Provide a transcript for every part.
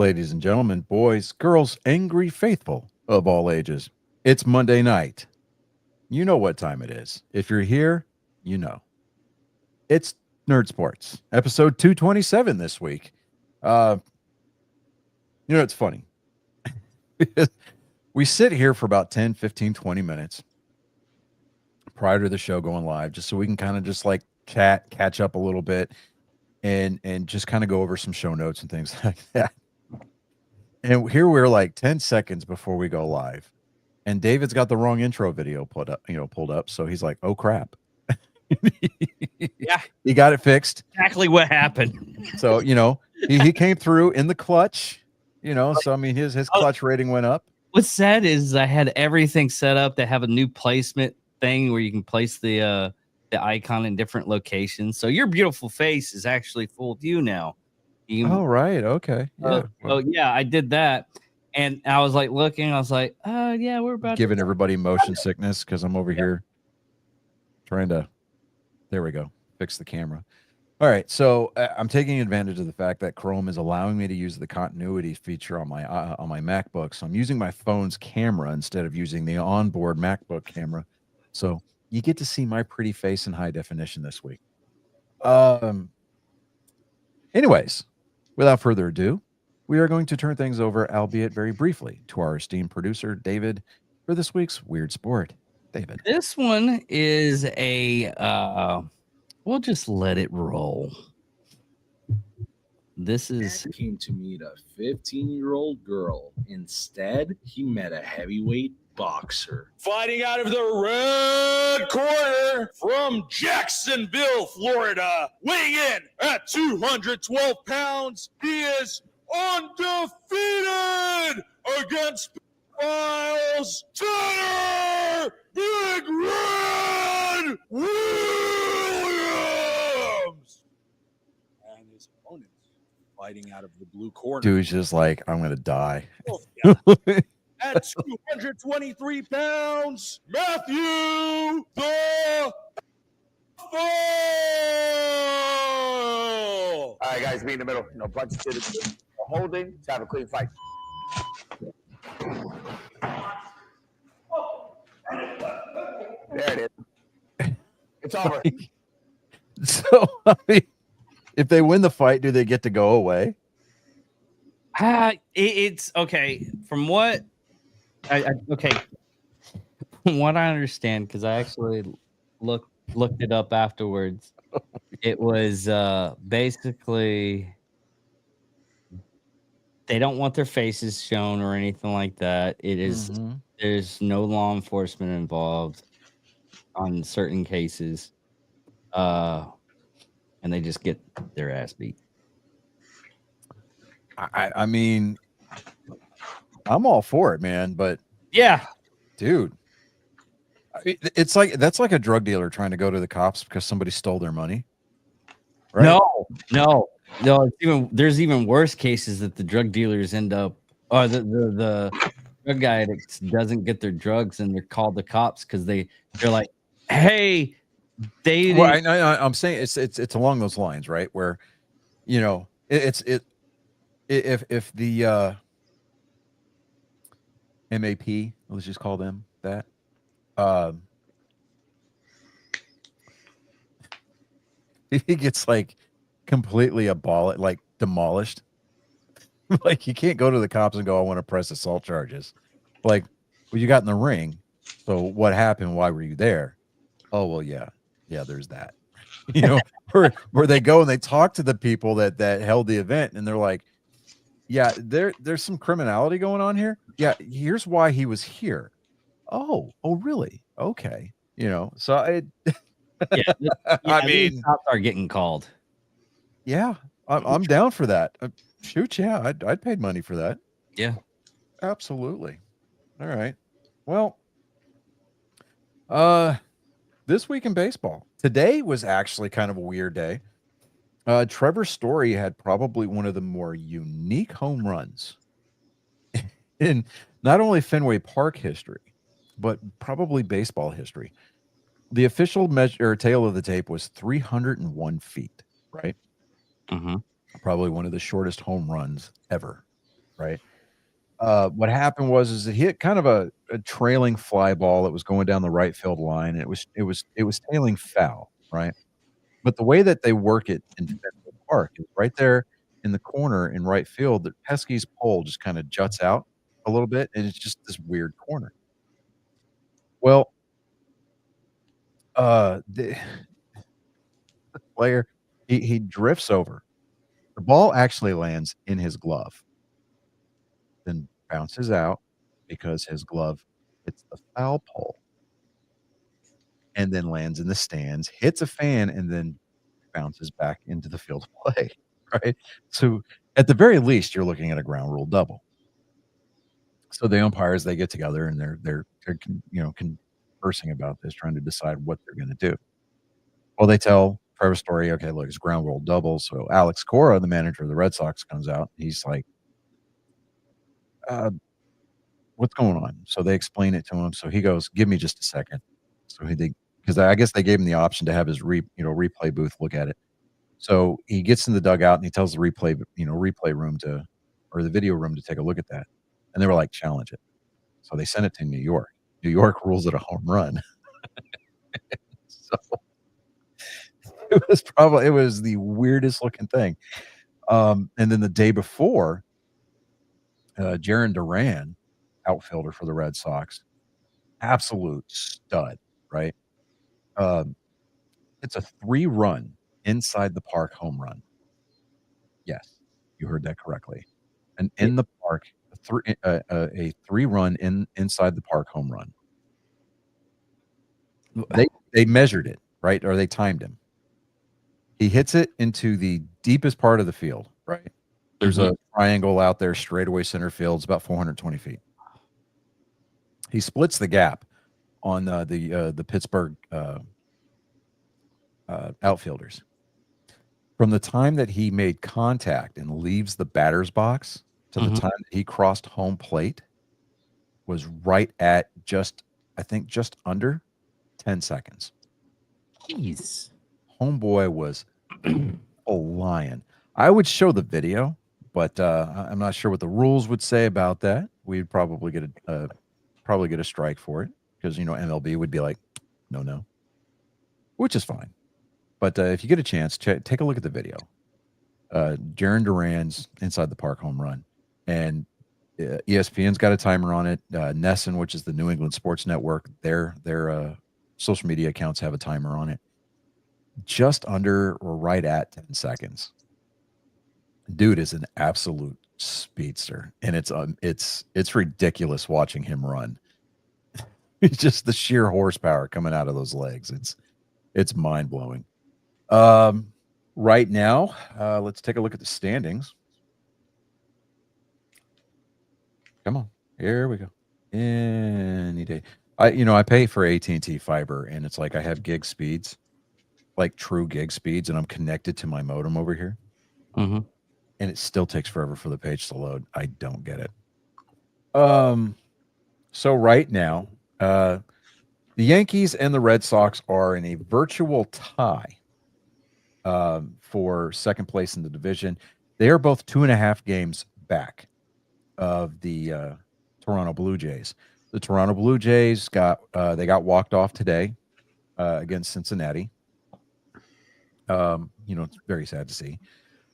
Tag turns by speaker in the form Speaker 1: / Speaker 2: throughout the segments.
Speaker 1: ladies and gentlemen, boys, girls, angry faithful of all ages. It's Monday night. You know what time it is. If you're here, you know. It's Nerd Sports, episode 227 this week. Uh, it's funny. We sit here for about 10, 15, 20 minutes prior to the show going live, just so we can kind of just like catch up a little bit and just kind of go over some show notes and things like that. And here we're like 10 seconds before we go live. And David's got the wrong intro video pulled up. So he's like, oh crap.
Speaker 2: Yeah.
Speaker 1: He got it fixed.
Speaker 2: Exactly what happened.
Speaker 1: So, he came through in the clutch, so I mean his clutch rating went up.
Speaker 2: What's sad is I had everything set up to have a new placement thing where you can place the icon in different locations. So your beautiful face is actually full view now.
Speaker 1: Right. Okay. Yeah.
Speaker 2: Yeah, I did that. And I was like looking, I was like, yeah, we're about
Speaker 1: giving everybody motion sickness because I'm over here trying to, there we go, fix the camera. All right. So I'm taking advantage of the fact that Chrome is allowing me to use the continuity feature on my MacBook. So I'm using my phone's camera instead of using the onboard MacBook camera. So you get to see my pretty face in high definition this week. Anyways, without further ado, we are going to turn things over, albeit very briefly, to our esteemed producer, David, for this week's Weird Sport. David.
Speaker 2: This one is we'll just let it roll. This is
Speaker 3: came to meet a 15-year-old girl. Instead, he met a heavyweight boxer.
Speaker 4: Fighting out of the red corner from Jacksonville, Florida, weighing in at 212 pounds, he is undefeated against Miles Tanner Big Red Williams.
Speaker 3: And his opponent fighting out of the blue corner.
Speaker 1: Dude's just like, I'm going to die.
Speaker 4: At 223 pounds, Matthew the Fall.
Speaker 5: All right, guys, be in the middle. No punches to the holding. Let's have a clean fight. There it is. It's over.
Speaker 1: So, I mean, if they win the fight, do they get to go away?
Speaker 2: It's okay. From what from what I understand, because I actually looked it up afterwards. It was basically they don't want their faces shown or anything like that. It is there's no law enforcement involved on certain cases, and they just get their ass beat.
Speaker 1: I mean, I'm all for it, man. But
Speaker 2: yeah, dude,
Speaker 1: it's like that's like a drug dealer trying to go to the cops because somebody stole their money. Right?
Speaker 2: No. There's even worse cases that the drug dealers end up, or the drug addicts doesn't get their drugs and they're called the cops because they're like, hey,
Speaker 1: I'm saying it's along those lines, right? Where, if the MAP, let's just call them that, he gets like completely demolished. Like, you can't go to the cops and go, I want to press assault charges. Like, well, you got in the ring. So what happened? Why were you there? Oh, well, yeah, there's that. Where they go and they talk to the people that held the event, and they're like, yeah, there's some criminality going on here. Yeah, here's why he was here. Oh, really? Okay. So I
Speaker 2: mean, cops are getting called.
Speaker 1: Yeah, I'm down for that. Shoot, yeah, I'd paid money for that.
Speaker 2: Yeah,
Speaker 1: absolutely. All right. Well, this week in baseball, today was actually kind of a weird day. Trevor Story had probably one of the more unique home runs in not only Fenway Park history, but probably baseball history. The official measure tail of the tape was 301 feet, right?
Speaker 2: Mm-hmm.
Speaker 1: Probably one of the shortest home runs ever. right? What happened was it hit kind of a trailing fly ball that was going down the right field line, and it was tailing foul, right? But the way that they work it in Fenway Park is right there in the corner in right field, that Pesky's pole just kinda juts out a little bit, and it's just this weird corner. Well, the player, he drifts over. The ball actually lands in his glove, then bounces out because his glove hits the foul pole, and then lands in the stands, hits a fan, and then bounces back into the field of play, right? So, at the very least, you're looking at a ground rule double. So the umpires, they get together and they're conversing about this, trying to decide what they're gonna do. Well, they tell Trevor Story, "Okay, look, it's ground rule double." So Alex Cora, the manager of the Red Sox, comes out. He's like, "Uh, what's going on?" So they explain it to him. So he goes, "Give me just a second." So because I guess they gave him the option to have his replay booth look at it. So he gets in the dugout and he tells the replay room or the video room to take a look at that. And they were like, "Challenge it." So they sent it to New York. New York rules it a home run. So it was the weirdest looking thing. And then the day before, Jarren Duran, outfielder for the Red Sox, absolute stud, right? Um, it's a 3-run inside the park home run. Yes, you heard that correctly. And in the park, a 3-run inside the park home run. They measured it, right? Or they timed him. He hits it into the deepest part of the field, right? There's a triangle out there, straightaway center field. It's about 420 feet. He splits the gap on the Pittsburgh outfielders. From the time that he made contact and leaves the batter's box to the time that he crossed home plate was right at just under 10 seconds.
Speaker 2: Jeez.
Speaker 1: Homeboy was a lion. I would show the video, but I'm not sure what the rules would say about that. We'd probably get a strike for it because MLB would be like, no, which is fine. But if you get a chance, take a look at the video. Jarren Duran's inside the park home run, and ESPN's got a timer on it. NESN, which is the New England Sports Network, their social media accounts have a timer on it. Just under or right at 10 seconds. Dude is an absolute speedster, and it's ridiculous watching him run. It's just the sheer horsepower coming out of those legs. It's mind blowing. Right now, let's take a look at the standings. Come on, here we go. Any day, I pay for AT&T fiber, and it's like I have gig speeds, like true gig speeds, and I'm connected to my modem over here, and it still takes forever for the page to load. I don't get it. So right now, the Yankees and the Red Sox are in a virtual tie for second place in the division. They are both 2.5 games back of the Toronto Blue Jays. The Toronto Blue Jays got walked off today against Cincinnati. It's very sad to see.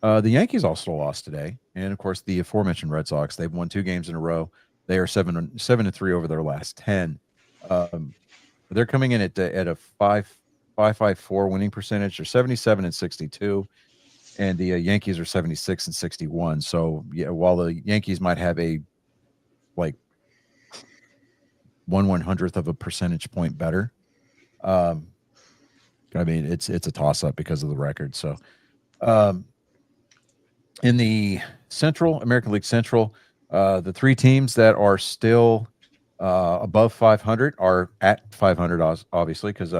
Speaker 1: The Yankees also lost today, and of course the aforementioned Red Sox. They've won 2 games in a row. They are 7-3 over their last 10. They're coming in at a 5.54 winning percentage. They're 77-62, and the Yankees are 76-61. So yeah, while the Yankees might have a 1/100th of a percentage point better, I mean it's a toss up because of the record. So in the American League Central, the 3 teams that are still above 500 are at 500, obviously, because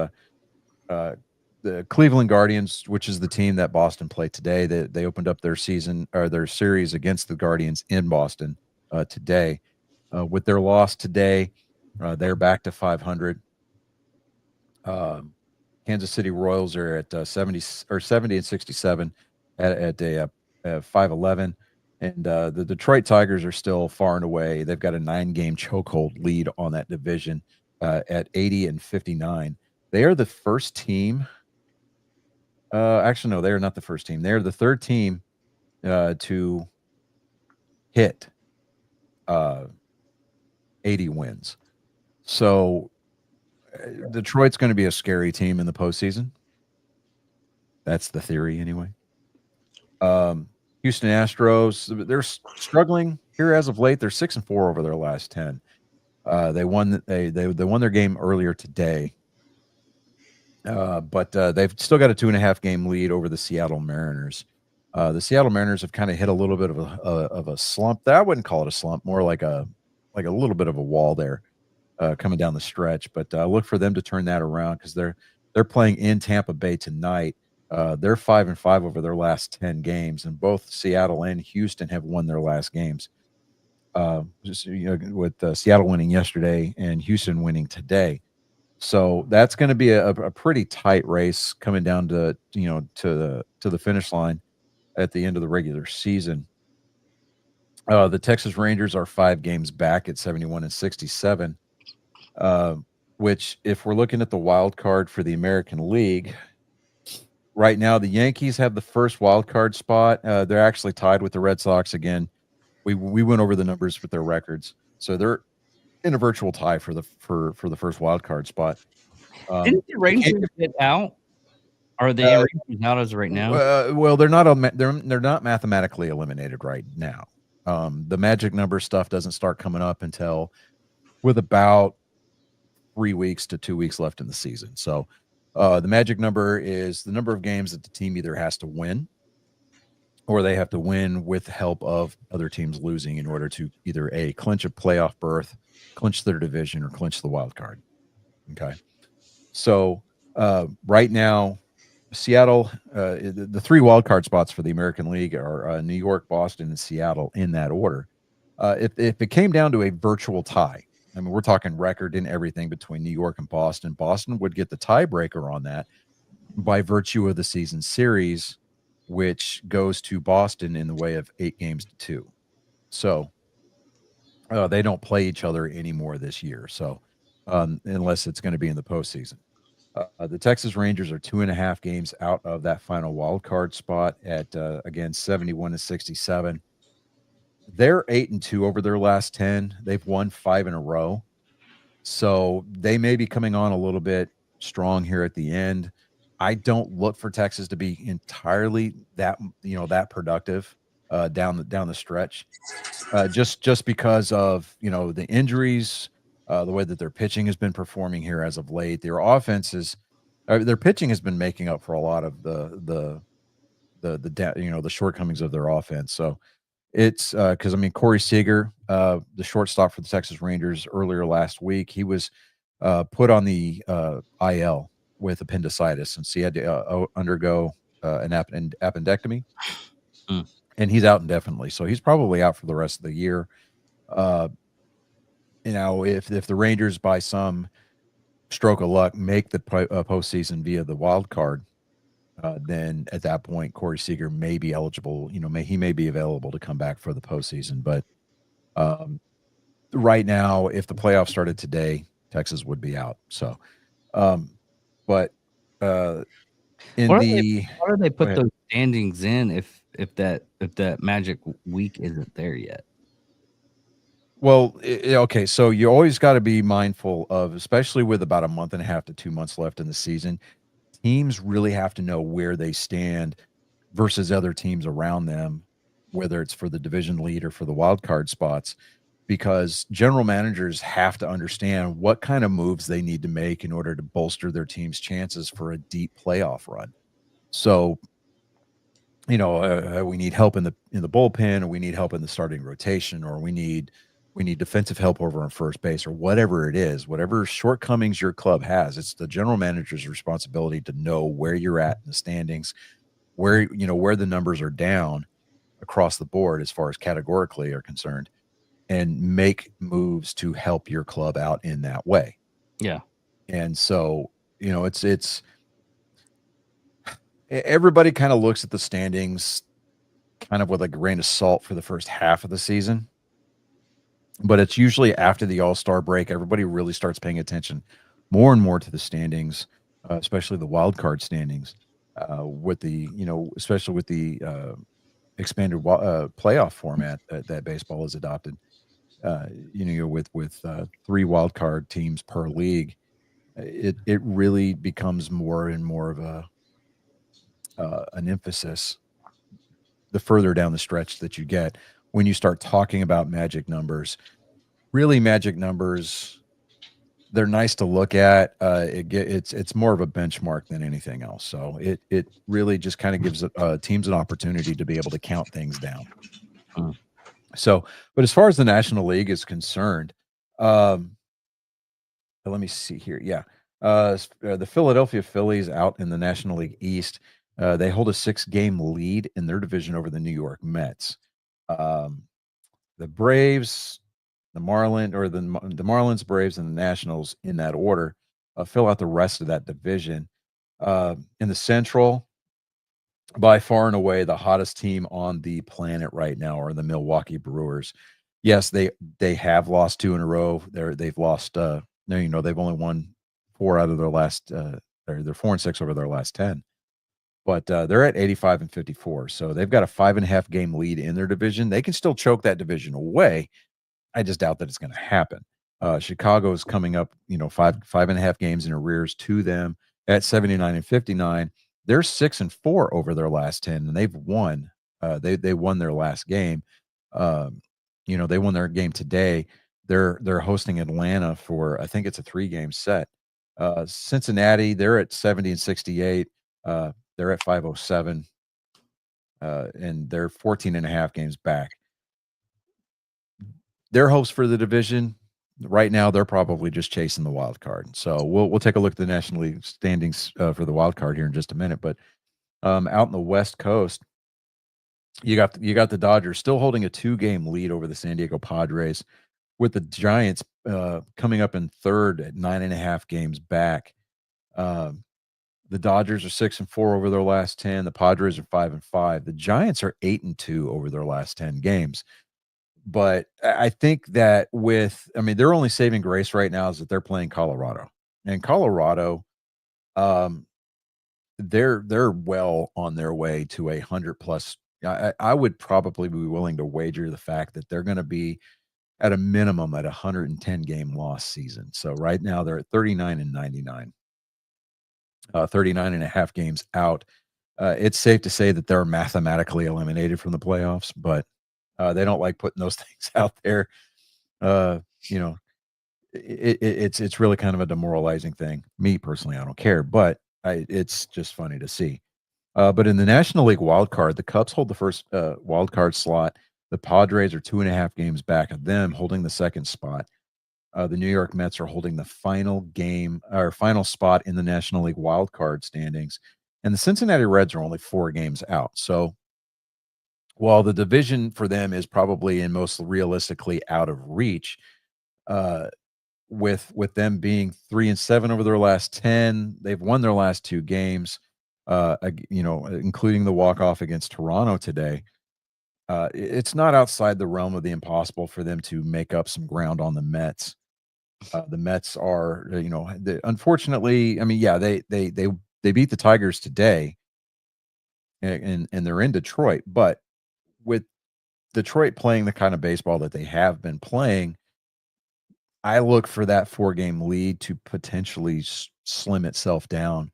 Speaker 1: the Cleveland Guardians, which is the team that Boston played today, they opened up their series against the Guardians in Boston today. With their loss today, they're back to 500. Kansas City Royals are at 70 and 67 at a 511, And the Detroit Tigers are still far and away. They've got a 9-game chokehold lead on that division at 80-59. They are the first team. Actually, no, they are not the first team. They are the third team to hit 80 wins. So Detroit's going to be a scary team in the postseason. That's the theory, anyway. Houston Astros, they're struggling here as of late. They're 6-4 over their last 10. They won their game earlier today, but they've still got a 2.5 game lead over the Seattle Mariners. The Seattle Mariners have kind of hit a little bit of a slump. I wouldn't call it a slump, more like a little bit of a wall there coming down the stretch. But look for them to turn that around because they're playing in Tampa Bay tonight. They're 5-5 over their last 10 games, and both Seattle and Houston have won their last games. With Seattle winning yesterday and Houston winning today. So that's going to be a pretty tight race coming down to the finish line at the end of the regular season. The Texas Rangers are 5 games back at 71-67, which, if we're looking at the wild card for the American League, right now the Yankees have the first wild card spot. They're actually tied with the Red Sox again. We went over the numbers with their records, so they're in a virtual tie for the first wild card spot.
Speaker 2: Didn't the Rangers get out? Are they Rangers out as of right now?
Speaker 1: Well, they're not mathematically eliminated right now. The magic number stuff doesn't start coming up until with about 3 weeks to 2 weeks left in the season. So the magic number is the number of games that the team either has to win or they have to win with the help of other teams losing in order to either clinch a playoff berth, clinch their division, or clinch the wild card. Okay. So right now, Seattle, the 3 wild card spots for the American League are New York, Boston, and Seattle in that order. If it came down to a virtual tie, I mean, we're talking record and everything between New York and Boston. Boston would get the tiebreaker on that by virtue of the season series, which goes to Boston in the way of 8-2. So they don't play each other anymore this year. So unless it's going to be in the postseason. The Texas Rangers are 2.5 games out of that final wild card spot at, again, 71-67. They're 8-2 over their last 10. They've won 5 in a row. So they may be coming on a little bit strong here at the end. I don't look for Texas to be entirely that productive down the stretch, just because of the injuries, the way that their pitching has been performing here as of late. Their pitching has been making up for a lot of the shortcomings of their offense. So it's because Corey Seager, the shortstop for the Texas Rangers, earlier last week, he was put on the IL with appendicitis, since he had to undergo an appendectomy, and he's out indefinitely. So he's probably out for the rest of the year. If the Rangers, by some stroke of luck, make the postseason via the wild card, then at that point, Corey Seager may be eligible. He may be available to come back for the postseason. But right now, if the playoffs started today, Texas would be out. So, what do they put those standings in if that magic week isn't there yet? Well, okay, so you always got to be mindful of, especially with about 1.5 to 2 months left in the season, teams really have to know where they stand versus other teams around them, whether it's for the division lead or for the wild card spots, because general managers have to understand what kind of moves they need to make in order to bolster their team's chances for a deep playoff run. So, we need help in the bullpen, or we need help in the starting rotation, or we need defensive help over on first base, or whatever it is, whatever shortcomings your club has. It's the general manager's responsibility to know where you're at in the standings, where the numbers are down across the board as far as categorically are concerned, and make moves to help your club out in that way. Yeah. And so, it's everybody kind of looks at the standings kind of with a grain of salt for the first half of the season. But it's usually after the All-Star break, everybody really starts paying attention more and more to the standings, especially the wild card standings, with the, especially with the expanded playoff format that baseball has adopted. With 3 wild card teams per league, it really becomes more and more of an emphasis the further down the stretch that you get when you start talking about magic numbers. Really, magic numbers, they're nice to look at. It's more of a benchmark than anything else. So it really just kind of gives teams an opportunity to be able to count things down. So, but as far as the National League is concerned, let me see here. Yeah. The Philadelphia Phillies out in the National League East, they hold a 6-game lead in their division over the New York Mets. The Braves, the Marlins, Braves, and the Nationals in that order fill out the rest of that division. In the Central, by far and away, the hottest team on the planet right now are the Milwaukee Brewers. Yes, they have lost 2 in a row. They've lost. They've only won 4 out of their last. They're 4-6 over their last 10. But they're at 85-54, so they've got a 5.5 game lead in their division. They can still choke that division away. I just doubt that it's going to happen. Chicago is coming up, 5.5 games in arrears to them at 79-59. They're 6-4 over their last 10, and they've won. They won their last game. They won their game today. They're hosting Atlanta for, I think it's a 3-game set. Cincinnati, they're at 70-68. They're at 507, and they're 14.5 games back. Their hopes for the division right now, they're probably just chasing the wild card. So we'll take a look at the National League standings for the wild card here in just a minute. But out in the West Coast, you got the Dodgers still holding a 2-game lead over the San Diego Padres, with the Giants coming up in third at 9.5 games back. The Dodgers are 6-4 over their last 10. The Padres are 5-5. The Giants are 8-2 over their last 10 games. But I think that their only saving grace right now is that they're playing Colorado, and Colorado, they're well on their way to 100+. I would probably be willing to wager the fact that they're going to be at a minimum at 110 game loss season. So right now they're at 39-99, 39.5 games out. It's safe to say that they're mathematically eliminated from the playoffs, but they don't like putting those things out there. It's really kind of a demoralizing thing. Me personally, I don't care, but it's just funny to see. But in the National League wild card, the Cubs hold the first wild card slot. The Padres are 2.5 games back of them, holding the second spot. The New York Mets are holding the final spot in the National League wild card standings, and the Cincinnati Reds are only 4 games out. So while the division for them is probably and most realistically out of reach, with them being 3-7 over their last 10, they've won their last 2 games, including the walk-off against Toronto today. It's not outside the realm of the impossible for them to make up some ground on the Mets. The Mets are, unfortunately, they beat the Tigers today, and they're in Detroit. But with Detroit playing the kind of baseball that they have been playing, I look for that 4-game lead to potentially slim itself down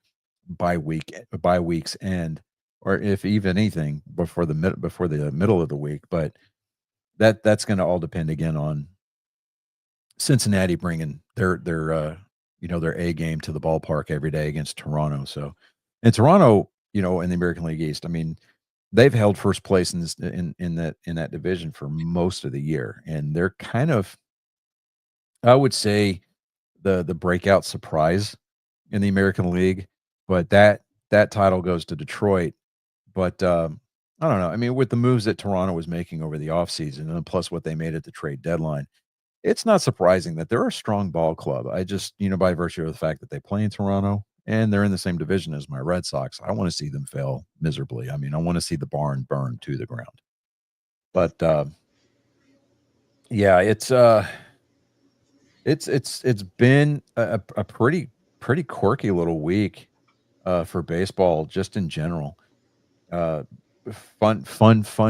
Speaker 1: by week's end, or if even anything before the middle of the week. But that's going to all depend again on Cincinnati bringing their A game to the ballpark every day against Toronto. So, and Toronto, in the American League East, they've held first place in that division for most of the year, and they're kind of, I would say, the breakout surprise in the American League. But that title goes to Detroit. But I don't know. With the moves that Toronto was making over the offseason, and plus what they made at the trade deadline, it's not surprising that they're a strong ball club. I just, by virtue of the fact that they play in Toronto and they're in the same division as my Red Sox, I want to see them fail miserably. I want to see the barn burn to the ground. But yeah, it's been a pretty quirky little week for baseball just in general. Fun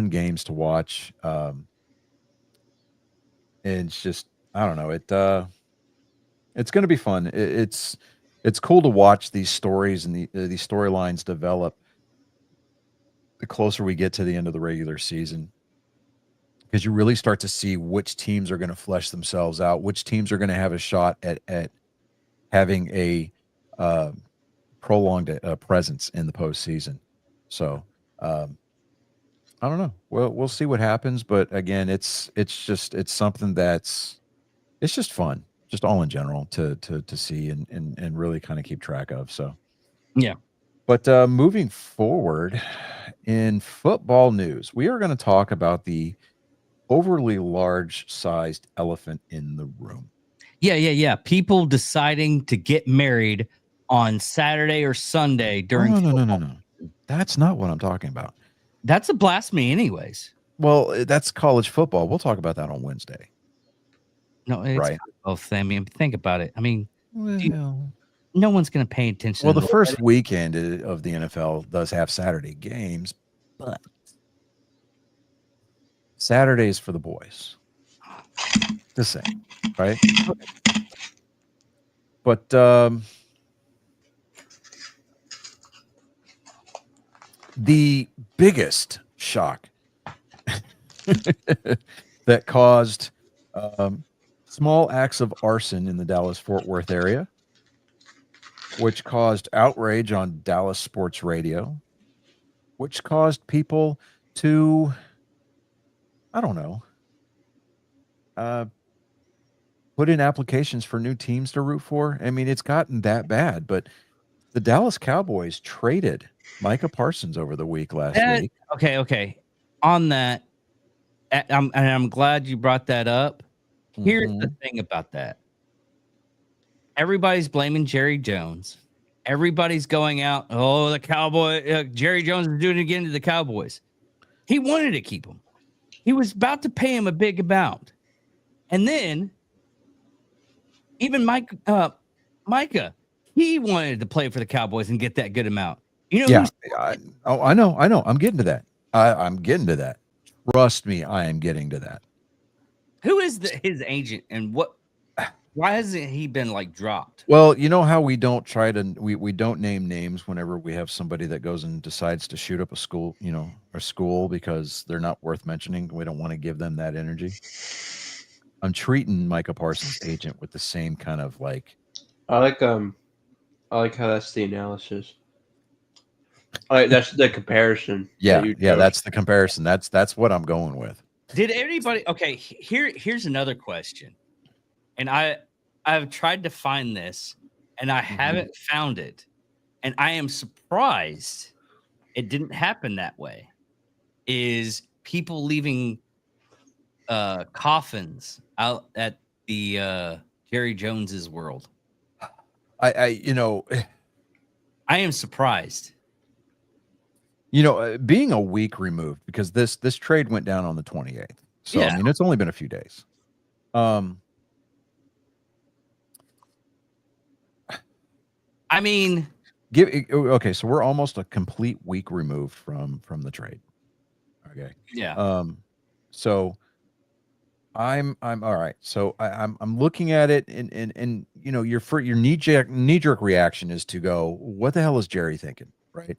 Speaker 1: games to watch. And it's just I don't know, it's going to be fun. It's cool to watch these stories and these storylines develop the closer we get to the end of the regular season, because you really start to see which teams are going to flesh themselves out, which teams are going to have a shot at having a prolonged presence in the postseason. So I don't know. We'll see what happens, but again, it's something it's just fun, just all in general to see and really kind of keep track of. So
Speaker 2: Yeah.
Speaker 1: But moving forward in football news, we are going to talk about the overly large-sized elephant in the room.
Speaker 2: Yeah. People deciding to get married on Saturday or Sunday during
Speaker 1: No. That's not what I'm talking about.
Speaker 2: That's a blasphemy anyways.
Speaker 1: Well, that's college football. We'll talk about that on Wednesday.
Speaker 2: No, it's
Speaker 1: Right.
Speaker 2: both. I mean, think about it. I mean,
Speaker 1: Well,
Speaker 2: no one's going to pay attention.
Speaker 1: well,
Speaker 2: to
Speaker 1: the first weekend of the NFL does have Saturday games, but Saturdays for the boys. The same, right? But the biggest shock that caused small acts of arson in the Dallas-Fort Worth area, which caused outrage on Dallas sports radio, which caused people to, I don't know, put in applications for new teams to root for. I mean, it's gotten that bad, but the Dallas Cowboys traded Micah Parsons over the week last week.
Speaker 2: Okay. On that, I'm glad you brought that up. Here's the thing about that. Everybody's blaming Jerry Jones. Everybody's going out. Oh, the Cowboy. Jerry Jones is doing it again to the Cowboys. He wanted to keep him. He was about to pay him a big amount. And then even Micah, he wanted to play for the Cowboys and get that good amount. You know?
Speaker 1: Yeah. I know. I'm getting to that. I'm getting to that. Trust me, I am getting to that.
Speaker 2: Who is his agent, and why hasn't he been like dropped?
Speaker 1: Well, you know how we don't we don't name names whenever we have somebody that goes and decides to shoot up a school, a school, because they're not worth mentioning. We don't want to give them that energy. I'm treating Micah Parsons' agent with the same kind of like.
Speaker 6: I like how that's the analysis. That's the comparison.
Speaker 1: Yeah, that's the comparison. That's what I'm going with.
Speaker 2: Did anybody? Okay, here's another question, and I've tried to find this, and I haven't found it, and I am surprised it didn't happen that way. Is people leaving coffins out at the Jerry Jones's world?
Speaker 1: I
Speaker 2: am surprised.
Speaker 1: Being a week removed, because this trade went down on the 28th. So,
Speaker 2: Yeah.
Speaker 1: I mean, it's only been a few days.
Speaker 2: I mean,
Speaker 1: okay, so we're almost a complete week removed from the trade. Okay.
Speaker 2: yeah.
Speaker 1: So I'm all right. So I'm looking at it, and your knee-jerk reaction is to go, what the hell is Jerry thinking? Right.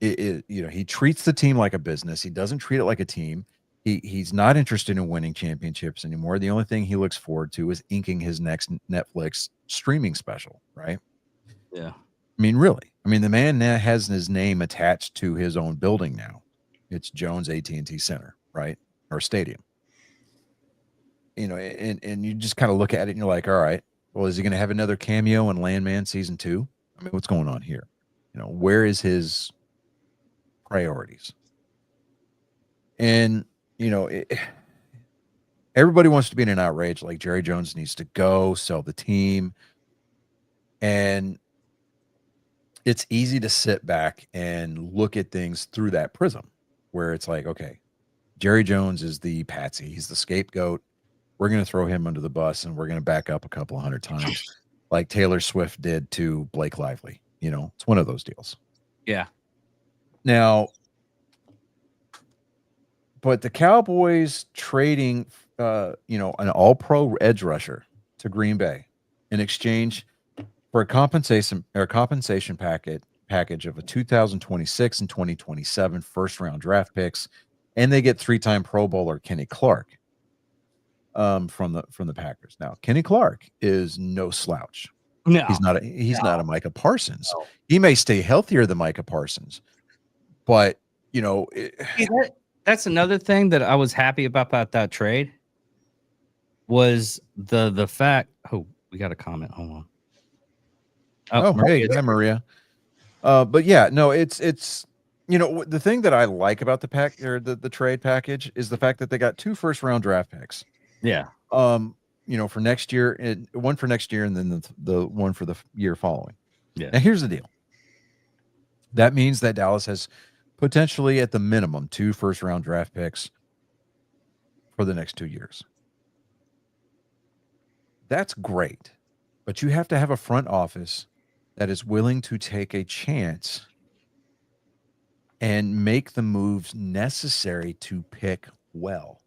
Speaker 1: He treats the team like a business. He doesn't treat it like a team. He's not interested in winning championships anymore. The only thing he looks forward to is inking his next Netflix streaming special, right?
Speaker 2: Yeah.
Speaker 1: I mean, really. I mean, the man now has his name attached to his own building now. It's Jones AT&T Center, right? Or stadium. And you just kind of look at it and you're like, all right, well, is he going to have another cameo in Landman season 2? I mean, what's going on here? Where is his priorities? And everybody wants to be in an outrage, like Jerry Jones needs to go sell the team. And it's easy to sit back and look at things through that prism, where it's like, okay, Jerry Jones is the patsy. He's the scapegoat. We're going to throw him under the bus, and we're going to back up a couple 100 times, like Taylor Swift did to Blake Lively. You know, it's one of those deals.
Speaker 2: Yeah.
Speaker 1: Now, but the Cowboys trading, an all-pro edge rusher to Green Bay in exchange for a compensation package of a 2026 and 2027 first-round draft picks, and they get 3-time Pro Bowler Kenny Clark from the Packers. Now, Kenny Clark is no slouch.
Speaker 2: No,
Speaker 1: He's not a Micah Parsons.
Speaker 2: No.
Speaker 1: He may stay healthier than Micah Parsons, but
Speaker 2: that's another thing that I was happy about that trade was the fact. Oh, we got a comment. Hold on.
Speaker 1: Hey, hi, Maria. But yeah, no, it's the thing that I like about the trade package is the fact that they got 2 first-round draft picks.
Speaker 2: Yeah.
Speaker 1: For next year, and one for next year, and then the one for the year following.
Speaker 2: Yeah.
Speaker 1: Now here's the deal. That means that Dallas has potentially, at the minimum, 2 first-round draft picks for the next 2 years. That's great, but you have to have a front office that is willing to take a chance and make the moves necessary to pick well.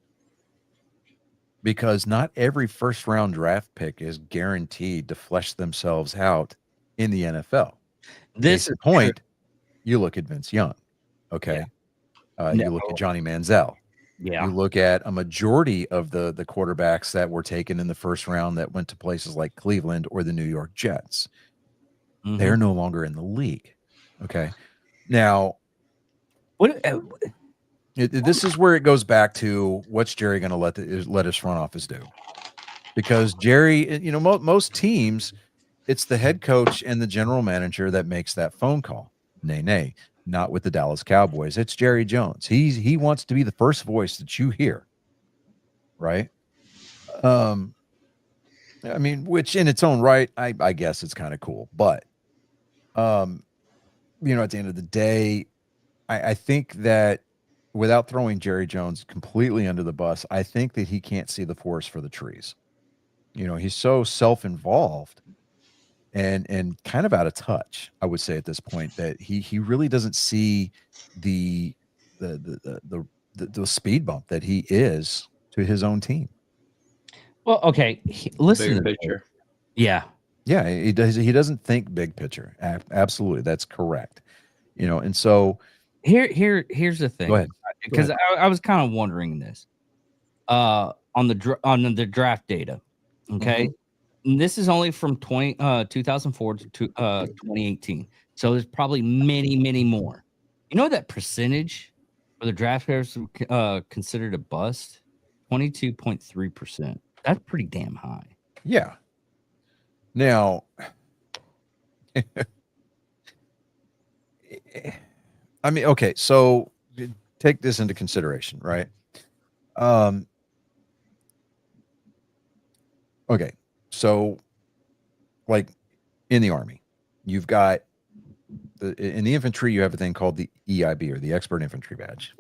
Speaker 1: Because not every first-round draft pick is guaranteed to flesh themselves out in the NFL.
Speaker 2: This
Speaker 1: Case in point, you look at Vince Young, okay? You look at Johnny Manziel.
Speaker 2: Yeah.
Speaker 1: You look at a majority of the quarterbacks that were taken in the first round that went to places like Cleveland or the New York Jets.
Speaker 2: Mhm.
Speaker 1: They're no longer in the league, okay? Now, this is where it goes back to what's Jerry going to let his front office do? Because Jerry, most teams, it's the head coach and the general manager that makes that phone call. Nay, not with the Dallas Cowboys. It's Jerry Jones. He wants to be the first voice that you hear, right? Which in its own right, I guess it's kind of cool, but at the end of the day, I think that without throwing Jerry Jones completely under the bus, I think that he can't see the forest for the trees. He's so self-involved and kind of out of touch, I would say at this point, that he really doesn't see the speed bump that he is to his own team.
Speaker 2: Well, okay. Listen to
Speaker 6: Big picture.
Speaker 2: Yeah.
Speaker 1: Yeah, he does. He doesn't think big picture. Absolutely, that's correct. And so
Speaker 2: here's the thing.
Speaker 1: Go ahead.
Speaker 2: Because I was kind of wondering this on the draft data. Okay. And this is only from 2004 to 2018. So there's probably many, many more. You know that percentage for the draft players considered a bust? 22.3%. That's pretty damn high.
Speaker 1: Yeah. Now, okay, so take this into consideration, right? Okay, so like in the Army, you've got in the infantry, you have a thing called the EIB, or the Expert Infantry Badge.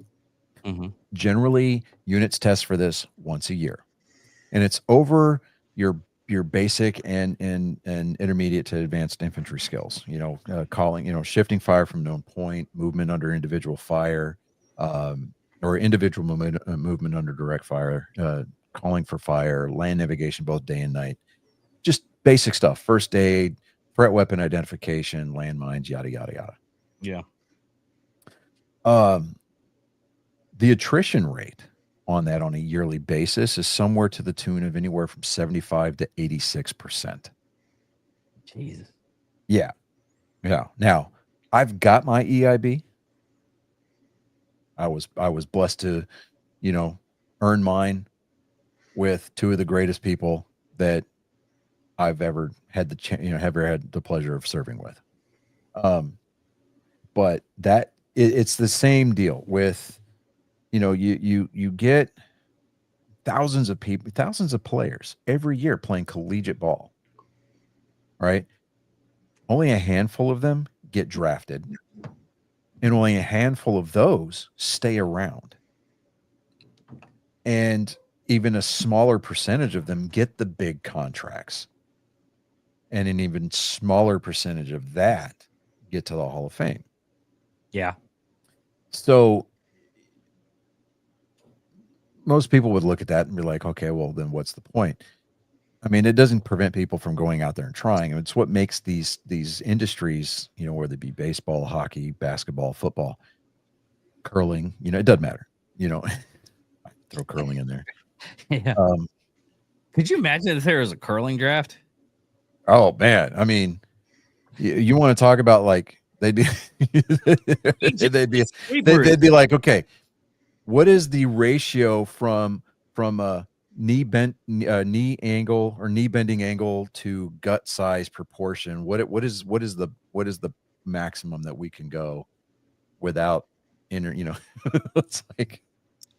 Speaker 2: Mm-hmm.
Speaker 1: Generally, units test for this once a year, and it's over your basic and intermediate to advanced infantry skills. Calling, shifting fire from known point, movement under individual fire, or individual movement under direct fire, calling for fire, land navigation both day and night, just basic stuff. First aid, threat weapon identification, landmines, yada yada yada.
Speaker 2: Yeah.
Speaker 1: The attrition rate on that on a yearly basis is somewhere to the tune of anywhere from 75 to 86%.
Speaker 2: Jesus.
Speaker 1: Yeah. Now, I've got my EIB. I was blessed to, earn mine with 2 of the greatest people that I've ever had the pleasure of serving with. But that it's the same deal with, you get thousands of people, thousands of players every year playing collegiate ball, right? Only a handful of them get drafted, and only a handful of those stay around. and even a smaller percentage of them get the big contracts, and an even smaller percentage of that get to the Hall of Fame.
Speaker 2: Yeah.
Speaker 1: So most people would look at that and be like, okay, well, then what's the point? I mean, it doesn't prevent people from going out there and trying. It's what makes these industries, you know, whether it be baseball, hockey, basketball, football, curling, you know, it doesn't matter. You know, throw curling in there.
Speaker 2: Yeah. Could you imagine if there was a curling draft?
Speaker 1: Oh man, I mean, you want to talk about like they'd be they'd be like, okay, what is the ratio from a knee angle or knee bending angle to gut size proportion? What is the maximum that we can go without you know, it's like,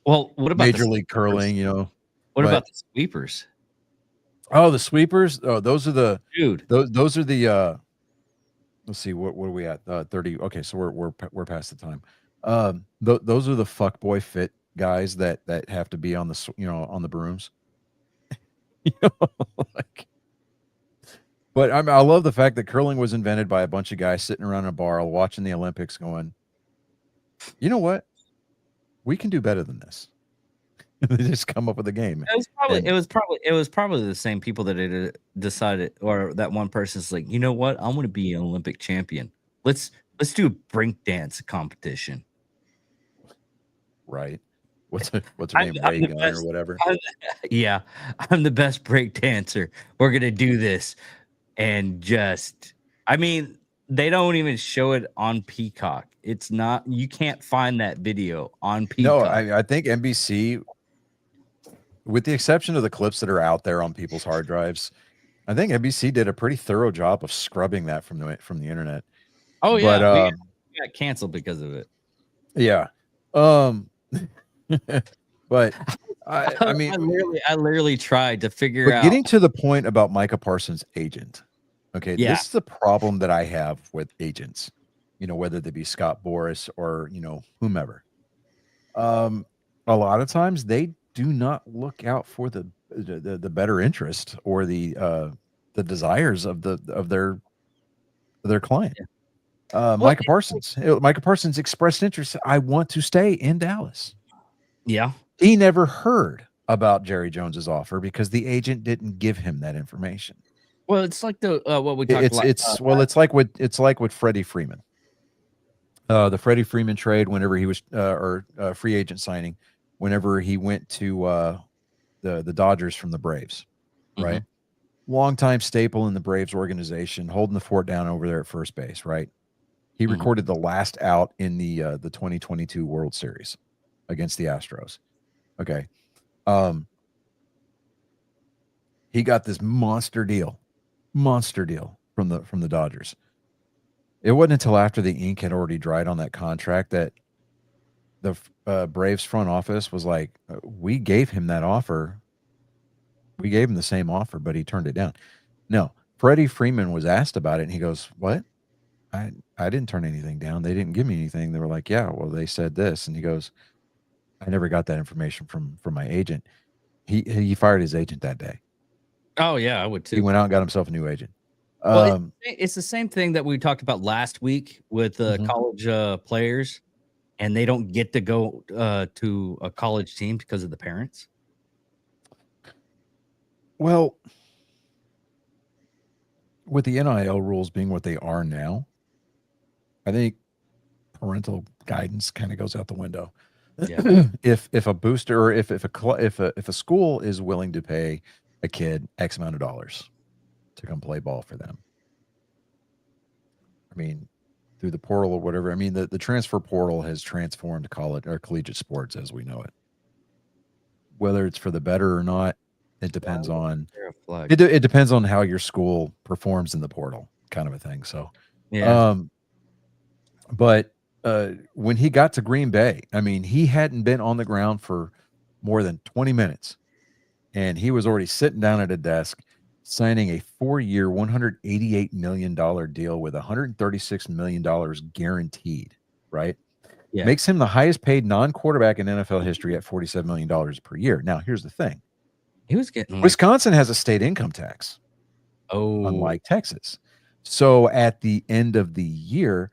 Speaker 2: well, what about
Speaker 1: Major League Curling, you know?
Speaker 2: What
Speaker 1: but-
Speaker 2: about the sweepers?
Speaker 1: Oh, the sweepers. Oh, those are the
Speaker 2: Dude.
Speaker 1: those are the let's see, what are we at? 30. Okay, so we're past the time. Those are the fuckboy fit guys that have to be on the, you know, on the brooms. You know, like, but I love the fact that curling was invented by a bunch of guys sitting around a bar watching the Olympics going, you know what? We can do better than this. They just come up with a game.
Speaker 2: It was probably the same people that had decided, or that one person's like, you know what? I want to be an Olympic champion. Let's do a break dance competition.
Speaker 1: Right. What's her name?
Speaker 2: I'm the
Speaker 1: Reagan
Speaker 2: best.
Speaker 1: or whatever.
Speaker 2: Yeah, I'm the best break dancer. We're gonna do this, and just, I mean, they don't even show it on Peacock. It's not, you can't find that video on Peacock.
Speaker 1: No, I think NBC, with the exception of the clips that are out there on people's hard drives, I think NBC did a pretty thorough job of scrubbing that from the internet.
Speaker 2: Oh yeah,
Speaker 1: But,
Speaker 2: we got canceled because of it.
Speaker 1: yeah. But I mean,
Speaker 2: I literally tried to figure
Speaker 1: but
Speaker 2: out.
Speaker 1: getting to the point about Micah Parsons' agent. Okay,
Speaker 2: Yeah.
Speaker 1: this is the problem that I have with agents, you know, whether they be Scott Boras or, you know, whomever. A lot of times they do not look out for the better interest or the desires of their client. Micah Parsons expressed interest. I want to stay in Dallas.
Speaker 2: Yeah.
Speaker 1: He never heard about Jerry Jones's offer because the agent didn't give him that information.
Speaker 2: Well, it's like the what we talked about.
Speaker 1: It's like with Freddie Freeman. The Freddie Freeman trade, whenever he was free agent signing, whenever he went to the Dodgers from the Braves, right? Longtime staple in the Braves organization, holding the fort down over there at first base, right? He recorded the last out in the 2022 World Series against the Astros. Okay. He got this monster deal from the Dodgers. It wasn't until after the ink had already dried on that contract that the Braves front office was like, we gave him that offer. We gave him the same offer, but he turned it down. No, Freddie Freeman was asked about it, and he goes, what? I didn't turn anything down. They didn't give me anything. They were like, yeah, well, they said this. And he goes, I never got that information from my agent. He fired his agent that day.
Speaker 2: Oh yeah, I would too.
Speaker 1: He went out and got himself a new agent.
Speaker 2: Well, it's the same thing that we talked about last week with college players, and they don't get to go to a college team because of the parents.
Speaker 1: Well, with the NIL rules being what they are now, I think parental guidance kind of goes out the window.
Speaker 2: Yeah.
Speaker 1: If a booster or if a school is willing to pay a kid X amount of dollars to come play ball for them, I mean, through the portal or whatever. I mean, the transfer portal has transformed college or collegiate sports as we know it. Whether it's for the better or not, it depends on it depends on how your school performs in the portal, kind of a thing. So,
Speaker 2: yeah.
Speaker 1: But when he got to Green Bay, I mean, he hadn't been on the ground for more than 20 minutes, and he was already sitting down at a desk signing a 4-year, $188 million deal with $136 million guaranteed, right?
Speaker 2: Yeah.
Speaker 1: makes him the highest paid non-quarterback in NFL history at $47 million per year. Now, here's the thing.
Speaker 2: He was getting like,
Speaker 1: Wisconsin has a state income tax,
Speaker 2: oh,
Speaker 1: unlike Texas. So at the end of the year,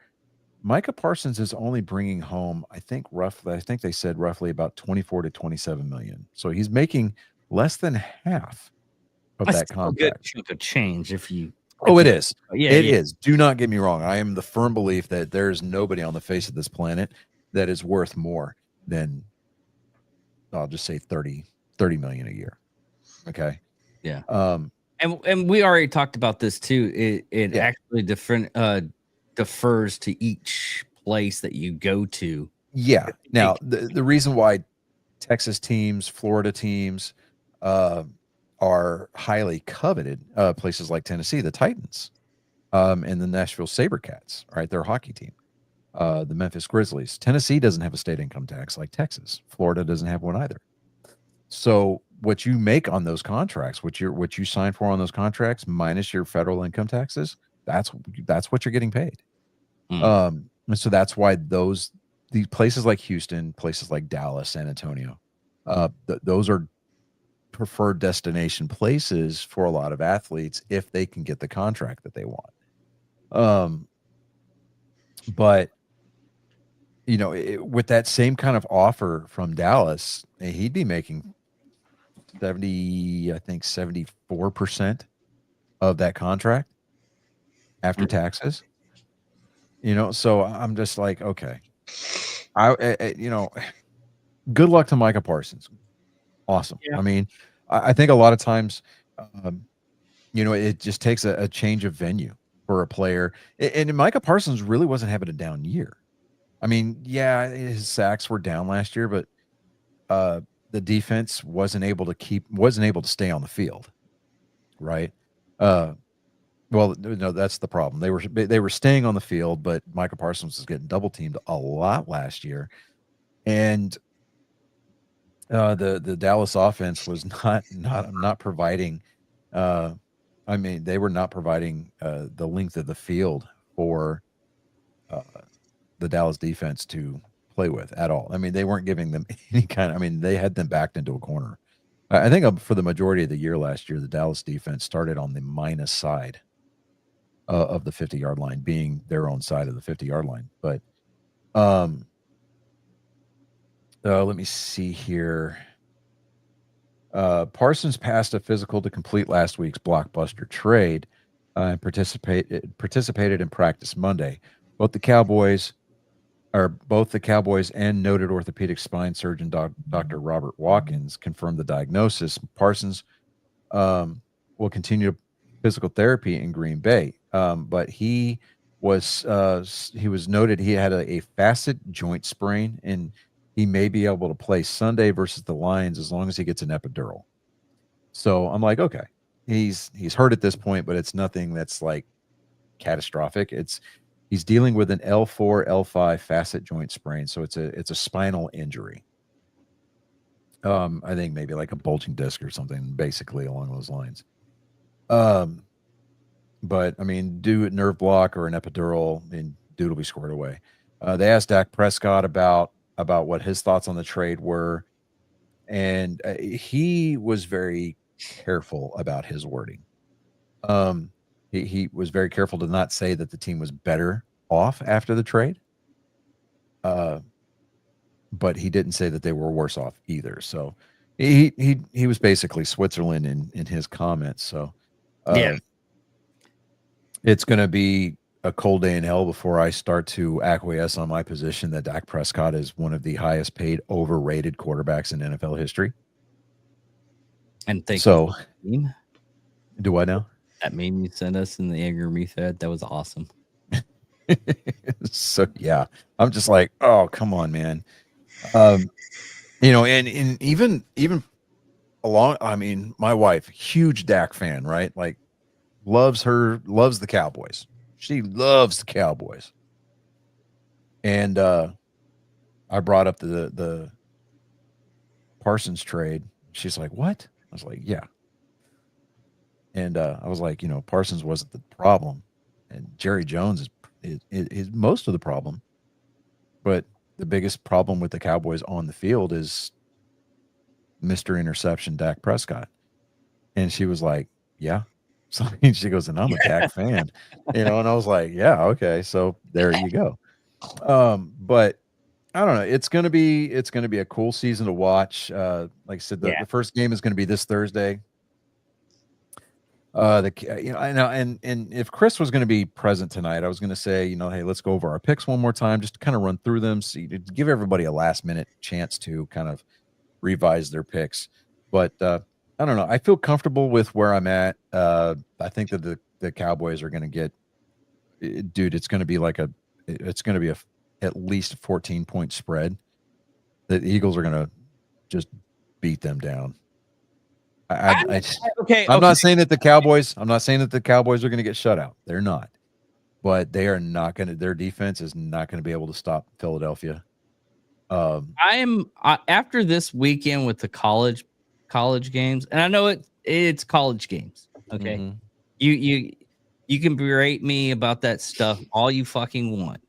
Speaker 1: Micah Parsons is only bringing home, I think they said roughly about 24 to 27 million. So he's making less than half of
Speaker 2: that's
Speaker 1: that
Speaker 2: still a good
Speaker 1: contract.
Speaker 2: chunk of change if you.
Speaker 1: Oh, it is.
Speaker 2: Yeah,
Speaker 1: It
Speaker 2: yeah.
Speaker 1: is. Do not get me wrong. I am the firm belief that there is nobody on the face of this planet that is worth more than, I'll just say 30 million a year. Okay.
Speaker 2: Yeah. And we already talked about this too. It
Speaker 1: Yeah.
Speaker 2: actually defers to each place that you go to.
Speaker 1: Yeah. Now, the reason why Texas teams, Florida teams are highly coveted, places like Tennessee, the Titans, and the Nashville SaberCats, right? Their hockey team, the Memphis Grizzlies. Tennessee doesn't have a state income tax like Texas. Florida doesn't have one either. So what you make on those contracts, what you sign for on those contracts, minus your federal income taxes, that's what you're getting paid. And so that's why these places like Houston, places like Dallas, San Antonio, those are preferred destination places for a lot of athletes if they can get the contract that they want. But you know, with that same kind of offer from Dallas, he'd be making 74% of that contract after taxes. You know, so I'm just like, okay, you know, good luck to Micah Parsons. Awesome.
Speaker 2: Yeah.
Speaker 1: I mean, I think a lot of times, you know, it just takes a change of venue for a player. And Micah Parsons really wasn't having a down year. I mean, yeah, his sacks were down last year, but the defense wasn't able to stay on the field, right? Well, no, that's the problem. They were staying on the field, but Micah Parsons was getting double teamed a lot last year, and the Dallas offense was not providing. I mean, they were not providing the length of the field for the Dallas defense to play with at all. I mean, they weren't giving them any kind. I mean, they had them backed into a corner. I think for the majority of the year last year, the Dallas defense started on the minus side of the 50-yard line, being their own side of the 50-yard line. But let me see here. Parsons passed a physical to complete last week's blockbuster trade and participated in practice Monday. Both the Cowboys and noted orthopedic spine surgeon Dr. Robert Watkins confirmed the diagnosis. Parsons will continue physical therapy in Green Bay, but he was noted he had a facet joint sprain, and he may be able to play Sunday versus the Lions as long as he gets an epidural. So I'm like, okay, he's hurt at this point, but it's nothing that's like catastrophic. He's dealing with an L4, L5 facet joint sprain, so it's a spinal injury. I think maybe like a bulging disc or something, basically along those lines. But I mean, do a nerve block or an epidural, and dude will be squared away. They asked Dak Prescott about what his thoughts on the trade were, and he was very careful about his wording. He was very careful to not say that the team was better off after the trade. But he didn't say that they were worse off either. So he was basically Switzerland in his comments. So
Speaker 2: Yeah.
Speaker 1: It's going to be a cold day in hell before I start to acquiesce on my position that Dak Prescott is one of the highest paid, overrated quarterbacks in NFL history.
Speaker 2: And thank
Speaker 1: So,
Speaker 2: you.
Speaker 1: do I now?
Speaker 2: That meme you sent us in the Angry Me Fed, that was awesome.
Speaker 1: So yeah, I'm just like, oh, come on, man. You know, and even along, I mean, my wife, huge Dak fan, right? Like, loves the Cowboys. She loves the Cowboys. And I brought up the Parsons trade. She's like, what? I was like, yeah. And I was like, you know, Parsons wasn't the problem, and Jerry Jones is most of the problem. But the biggest problem with the Cowboys on the field is Mr. Interception Dak Prescott. And she was like, yeah. So she goes, and I'm a Dak fan, and I was like, yeah, okay. So there you go. But I don't know. It's gonna be a cool season to watch. Like I said, the first game is gonna be this Thursday. I know, and if Chris was going to be present tonight, I was going to say, hey, let's go over our picks one more time, just to kind of run through them, see, to give everybody a last minute chance to kind of revise their picks. But I don't know. I feel comfortable with where I'm at. I think that the Cowboys are going to get, dude. It's going to be at least a 14-point spread. The Eagles are going to just beat them down. I'm not saying that the Cowboys are going to get shut out. They're not, but they are not going to. Their defense is not going to be able to stop Philadelphia.
Speaker 2: After this weekend with the college games, and I know it's college games. Okay, you can berate me about that stuff all you fucking want.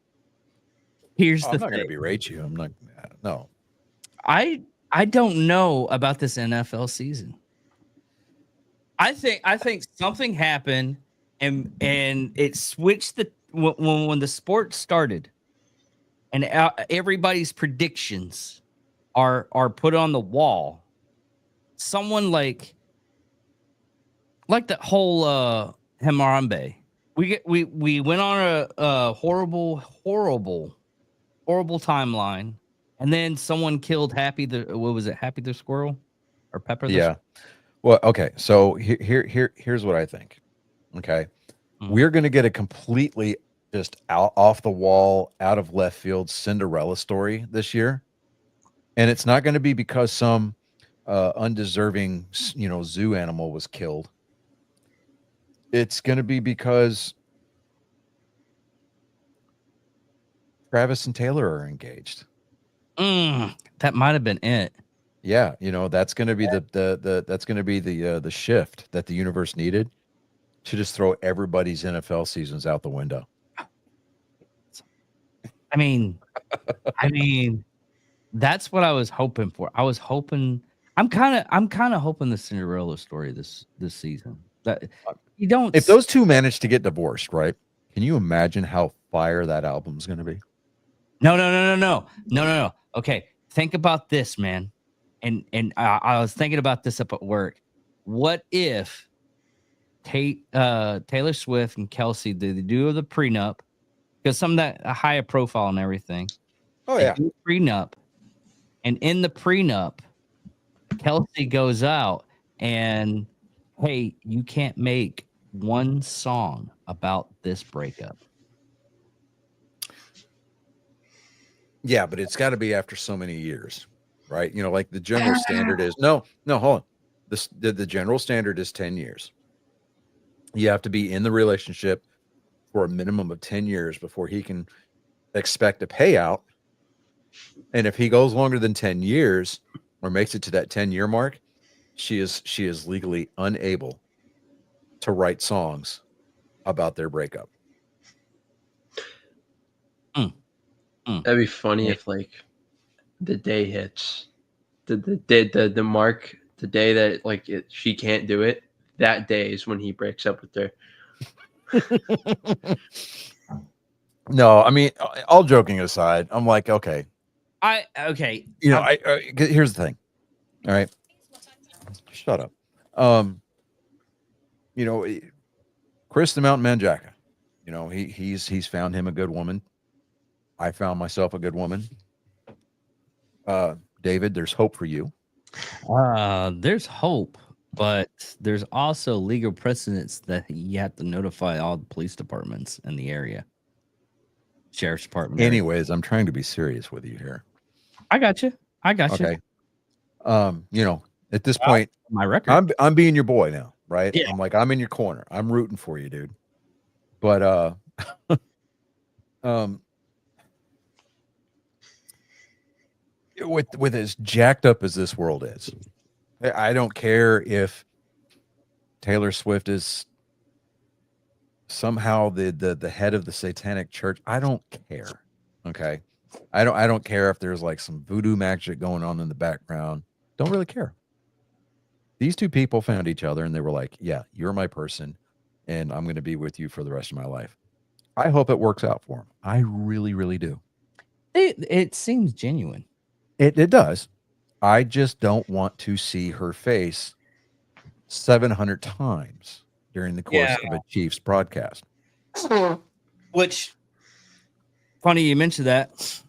Speaker 2: Here's the thing. I'm not
Speaker 1: going to berate you. I'm not. No.
Speaker 2: I don't know about this NFL season. I think something happened, and it switched when the sport started, and everybody's predictions are put on the wall. Someone like the whole Harambe. We went on a horrible timeline, and then someone killed Happy the squirrel or Pepper the
Speaker 1: Squirrel? Well, okay. So here's what I think. Okay. We're going to get a completely just off the wall, out of left field Cinderella story this year. And it's not going to be because some undeserving, zoo animal was killed. It's going to be because Travis and Taylor are engaged.
Speaker 2: That might have been it.
Speaker 1: Yeah, that's going to be the shift that the universe needed to just throw everybody's NFL seasons out the window.
Speaker 2: I mean, that's what I was hoping for. I'm kind of hoping the Cinderella story this season. That you don't.
Speaker 1: If those two manage to get divorced, right? Can you imagine how fire that album's going to be?
Speaker 2: No. Okay, think about this, man. And I was thinking about this up at work. What if Taylor Swift and Kelsey they do the prenup, because some of that higher profile and everything.
Speaker 1: Oh yeah,
Speaker 2: prenup, and in the prenup, Kelsey goes out and, hey, you can't make one song about this breakup.
Speaker 1: Yeah, but it's got to be after so many years. Right, like the general standard is no. Hold on, the general standard is 10 years. You have to be in the relationship for a minimum of 10 years before he can expect a payout. And if he goes longer than 10 years or makes it to that 10-year mark, she is legally unable to write songs about their breakup.
Speaker 6: That'd be funny if the day hits, the mark, the day that she can't do it. That day is when he breaks up with her.
Speaker 1: No, I mean, all joking aside, I'm like, okay. Here's the thing. All right, shut up. Chris the Mountain Man Jacka. He's found him a good woman. I found myself a good woman. David, there's hope for you.
Speaker 2: There's hope, but there's also legal precedents that you have to notify all the police departments in the area, sheriff's department.
Speaker 1: Anyways, I'm trying to be serious with you here.
Speaker 2: I got you.
Speaker 1: Okay. At this point,
Speaker 2: my record.
Speaker 1: I'm being your boy now, right?
Speaker 2: Yeah.
Speaker 1: I'm in your corner. I'm rooting for you, dude. But with as jacked up as this world is, I don't care if Taylor Swift is somehow the head of the satanic church. I don't care. Okay. I don't care if there's like some voodoo magic going on in the background. Don't really care. These two people found each other and they were like, yeah, you're my person and I'm going to be with you for the rest of my life. I hope it works out for them. I really, really do.
Speaker 2: It seems genuine.
Speaker 1: It does. I just don't want to see her face 700 times during the course of a Chiefs broadcast.
Speaker 2: Which, funny you mentioned that.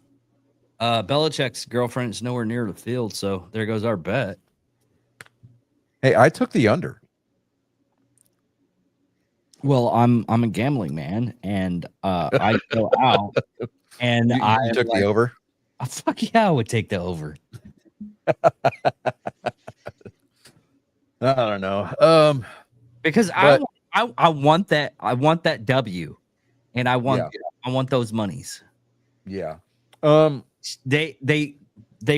Speaker 2: Belichick's girlfriend's nowhere near the field, so there goes our bet.
Speaker 1: Hey, I took the under.
Speaker 2: Well, I'm a gambling man, and I go out and
Speaker 1: You took the over.
Speaker 2: Fuck yeah, I would take the over.
Speaker 1: I don't know.
Speaker 2: Because
Speaker 1: But-
Speaker 2: I want that W, and I want those monies.
Speaker 1: Yeah.
Speaker 2: They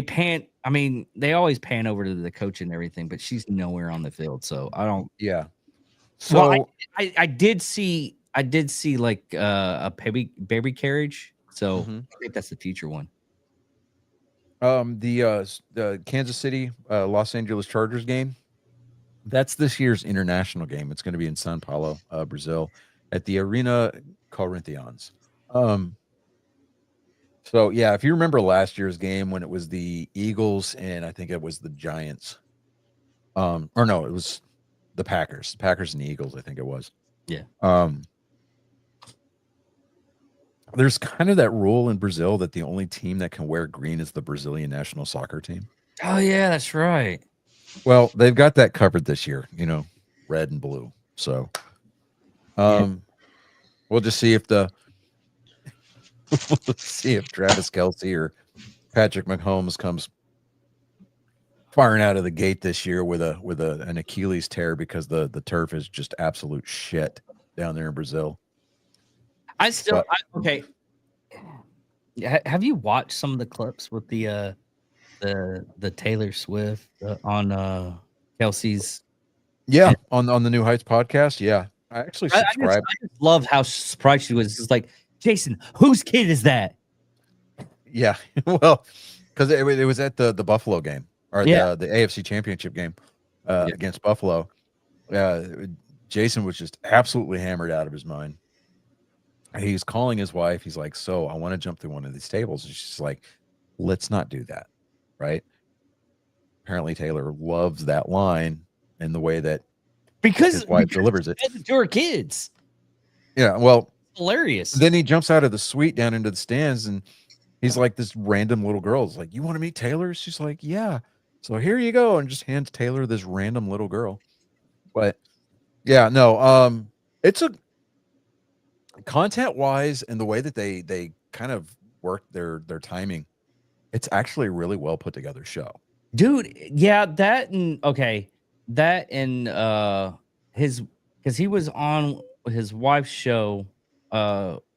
Speaker 2: pan. I mean, they always pan over to the coach and everything, but she's nowhere on the field, so I don't.
Speaker 1: Yeah. So
Speaker 2: Well, I did see like a baby carriage, so
Speaker 1: Mhm.
Speaker 2: I think that's the future one.
Speaker 1: the Kansas City Los Angeles Chargers game, that's this year's international game. It's going to be in Sao Paulo, Brazil, at the Arena Corinthians. So yeah, if you remember last year's game when it was the Eagles and I think it was the Giants, or no, it was the Packers and the Eagles, I think it was.
Speaker 2: Yeah.
Speaker 1: There's kind of that rule in Brazil that the only team that can wear green is the Brazilian national soccer team.
Speaker 2: Oh yeah, that's right.
Speaker 1: Well, they've got that covered this year, red and blue. So, we'll just see if Travis Kelce or Patrick Mahomes comes firing out of the gate this year with an Achilles tear because the turf is just absolute shit down there in Brazil.
Speaker 2: Okay. Have you watched some of the clips with the Taylor Swift on Kelsey's?
Speaker 1: Yeah, on the New Heights podcast. Yeah, I actually subscribed.
Speaker 2: I just love how surprised she was. It's like, Jason, whose kid is that?
Speaker 1: Yeah, well, because it was at the Buffalo game or
Speaker 2: Yeah.
Speaker 1: the AFC Championship game against Buffalo. Jason was just absolutely hammered out of his mind. He's calling his wife. He's like, "So I want to jump through one of these tables." And she's like, "Let's not do that." Right? Apparently, Taylor loves that line and the way that his wife delivers it.
Speaker 2: To her kids.
Speaker 1: Yeah, well,
Speaker 2: Hilarious.
Speaker 1: then he jumps out of the suite down into the stands and he's like this random little girl. It's like, "You want to meet Taylor?" She's like, "Yeah." So here you go, and just hands Taylor this random little girl. But yeah, no, it's a content wise and the way that they kind of work their timing. It's actually a really well put together show.
Speaker 2: Dude, yeah, that and his, because he was on his wife's show,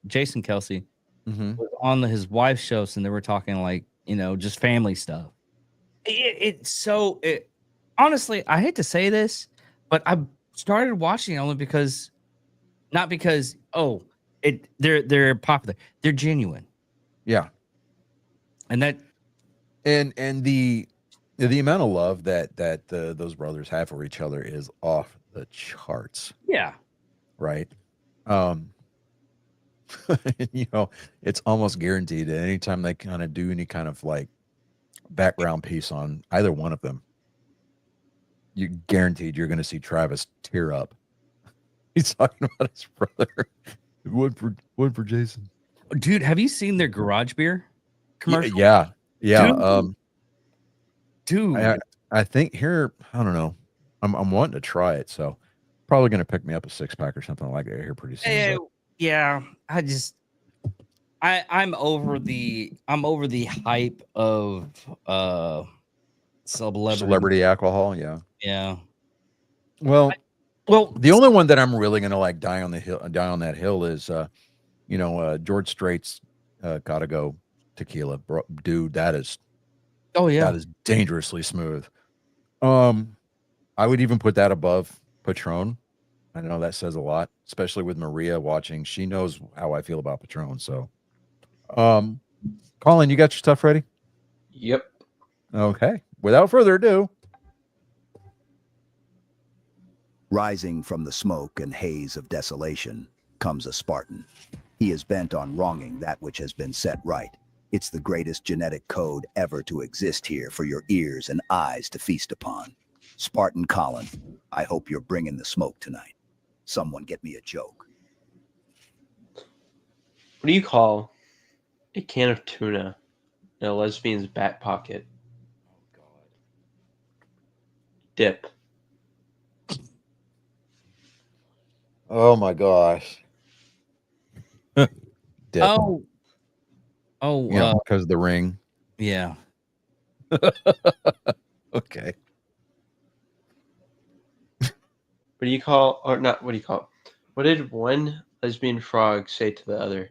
Speaker 2: Jason Kelsey was on his wife's show, so they were talking like, just family stuff. Honestly, I hate to say this, but I started watching only because, not because they're popular, they're genuine.
Speaker 1: Yeah.
Speaker 2: And that
Speaker 1: And the amount of love that those brothers have for each other is off the charts.
Speaker 2: yeah.
Speaker 1: Right. It's almost guaranteed that anytime they kind of do any kind of like background piece on either one of them, you're guaranteed you're going to see Travis tear up. He's talking about his brother. One for Jason.
Speaker 2: Dude, have you seen their garage beer commercial?
Speaker 1: Yeah.
Speaker 2: Dude.
Speaker 1: I think here, I don't know. I'm wanting to try it, so probably going to pick me up a 6-pack or something like that here pretty soon. but-
Speaker 2: Yeah, I'm over the hype of
Speaker 1: Celebrity alcohol, yeah.
Speaker 2: Yeah.
Speaker 1: Well,
Speaker 2: Well,
Speaker 1: the only one that I'm really going to like die on that hill is George Strait's Gotta Go tequila. Bro, dude, that is that is dangerously smooth. I would even put that above Patron. I know that says a lot, especially with Maria watching. She knows how I feel about Patron. So, Colin, you got your stuff ready?
Speaker 6: Yep.
Speaker 1: Okay. Without further ado.
Speaker 7: Rising from the smoke and haze of desolation comes a Spartan. He is bent on wronging that which has been set right. It's the greatest genetic code ever to exist here for your ears and eyes to feast upon. Spartan Colin, I hope you're bringing the smoke tonight. Someone get me a joke.
Speaker 6: What do you call a can of tuna in a lesbian's back pocket?
Speaker 2: Oh God.
Speaker 6: Dip.
Speaker 1: Oh my gosh. Dip.
Speaker 2: Oh,
Speaker 1: You know, because of the ring.
Speaker 2: yeah.
Speaker 1: Okay.
Speaker 6: What do you call, or not, what do you call it? What did one lesbian frog say to the other?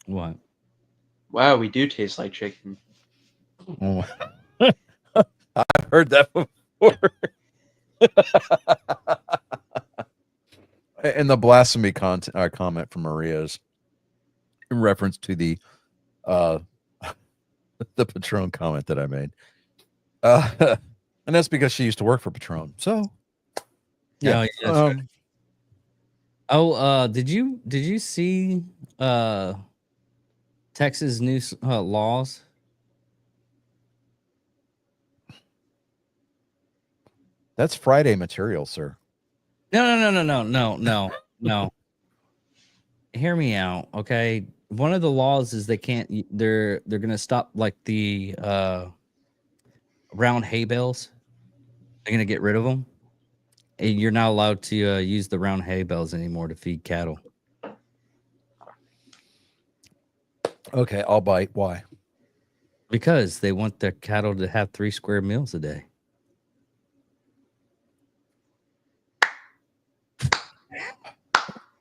Speaker 2: What?
Speaker 6: Wow, we do taste like chicken.
Speaker 1: Oh. I've heard that before. And the blasphemy comment from Maria's in reference to the Patron comment that I made. And that's because she used to work for Patron. So yeah.
Speaker 2: Oh, yeah, that's right. Did you see Texas new laws?
Speaker 1: That's Friday material, sir.
Speaker 2: No. Hear me out, okay? One of the laws is they're gonna stop like the round hay bales. They're gonna get rid of them. And you're not allowed to use the round hay bales anymore to feed cattle.
Speaker 1: Okay, I'll bite. Why?
Speaker 2: Because they want their cattle to have 3 square meals a day.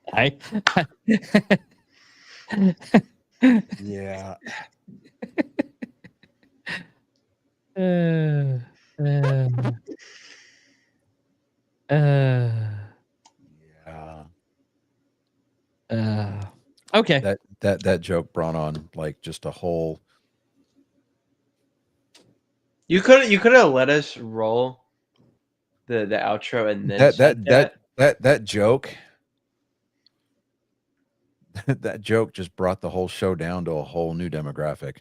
Speaker 1: Yeah. Yeah.
Speaker 2: Okay.
Speaker 1: That joke brought on like just a whole.
Speaker 6: You could have let us roll the outro and then
Speaker 1: that joke. That joke just brought the whole show down to a whole new demographic.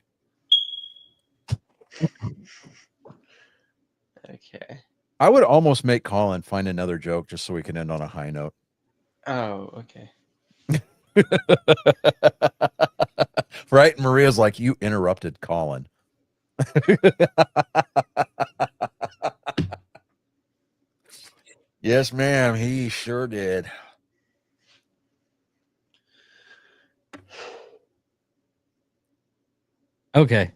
Speaker 6: Okay.
Speaker 1: I would almost make Colin find another joke just so we can end on a high note.
Speaker 6: Oh, okay.
Speaker 1: Right? And Maria's like, you interrupted Colin. Yes, ma'am. He sure did.
Speaker 2: Okay.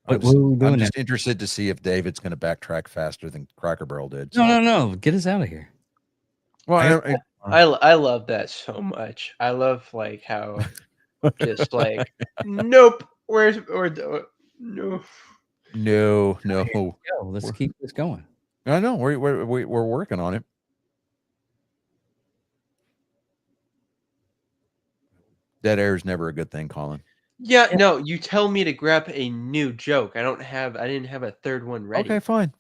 Speaker 1: I'm
Speaker 2: What are we doing
Speaker 1: just interested to see if David's going to backtrack faster than Cracker Barrel did. So.
Speaker 2: No. Get us out of here.
Speaker 1: Well,
Speaker 6: I love that so much. I love like how just like nope. No.
Speaker 1: No.
Speaker 2: Let's keep this going.
Speaker 1: I know we're working on it. Dead air is never a good thing, Colin.
Speaker 6: Yeah, no, you tell me to grab a new joke. I didn't have a third one ready.
Speaker 1: Okay, fine.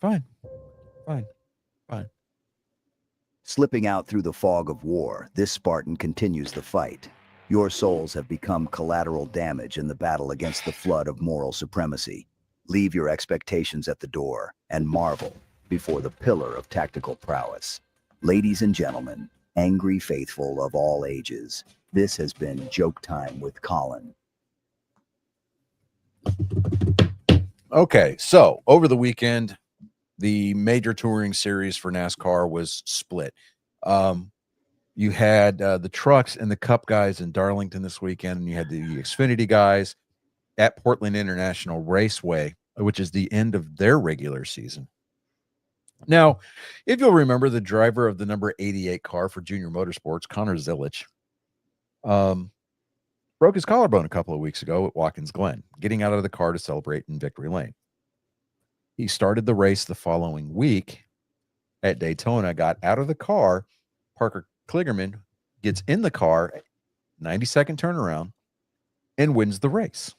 Speaker 7: Slipping out through the fog of war, this Spartan continues the fight. Your souls have become collateral damage in the battle against the flood of moral supremacy. Leave your expectations at the door and marvel before the pillar of tactical prowess. Ladies and gentlemen, angry faithful of all ages, this has been Joke Time with Colin.
Speaker 1: Okay, so over the weekend, the major touring series for NASCAR was split. You had the trucks and the Cup guys in Darlington this weekend, and you had the Xfinity guys at Portland International Raceway, which is the end of their regular season. Now, if you'll remember, the driver of the number 88 car for Junior Motorsports, Connor Zilisch, broke his collarbone a couple of weeks ago at Watkins Glen, getting out of the car to celebrate in Victory Lane. He started the race the following week at Daytona, got out of the car. Parker Kligerman gets in the car, 90-second turnaround, and wins the race.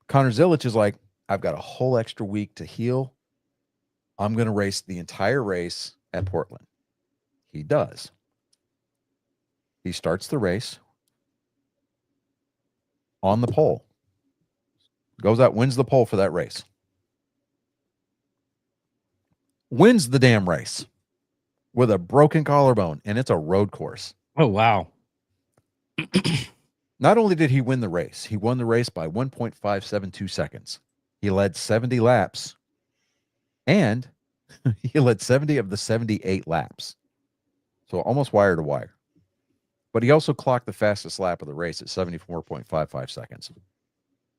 Speaker 1: Connor Zilic is like, I've got a whole extra week to heal. I'm going to race the entire race at Portland. He does. He starts the race on the pole. Goes out, wins the pole for that race. Wins the damn race with a broken collarbone, and it's a road course.
Speaker 2: Oh, wow.
Speaker 1: Not only did he win the race, he won the race by 1.572 seconds. He led 70 laps, and he led 70 of the 78 laps. So almost wire to wire. But he also clocked the fastest lap of the race at 74.55 seconds.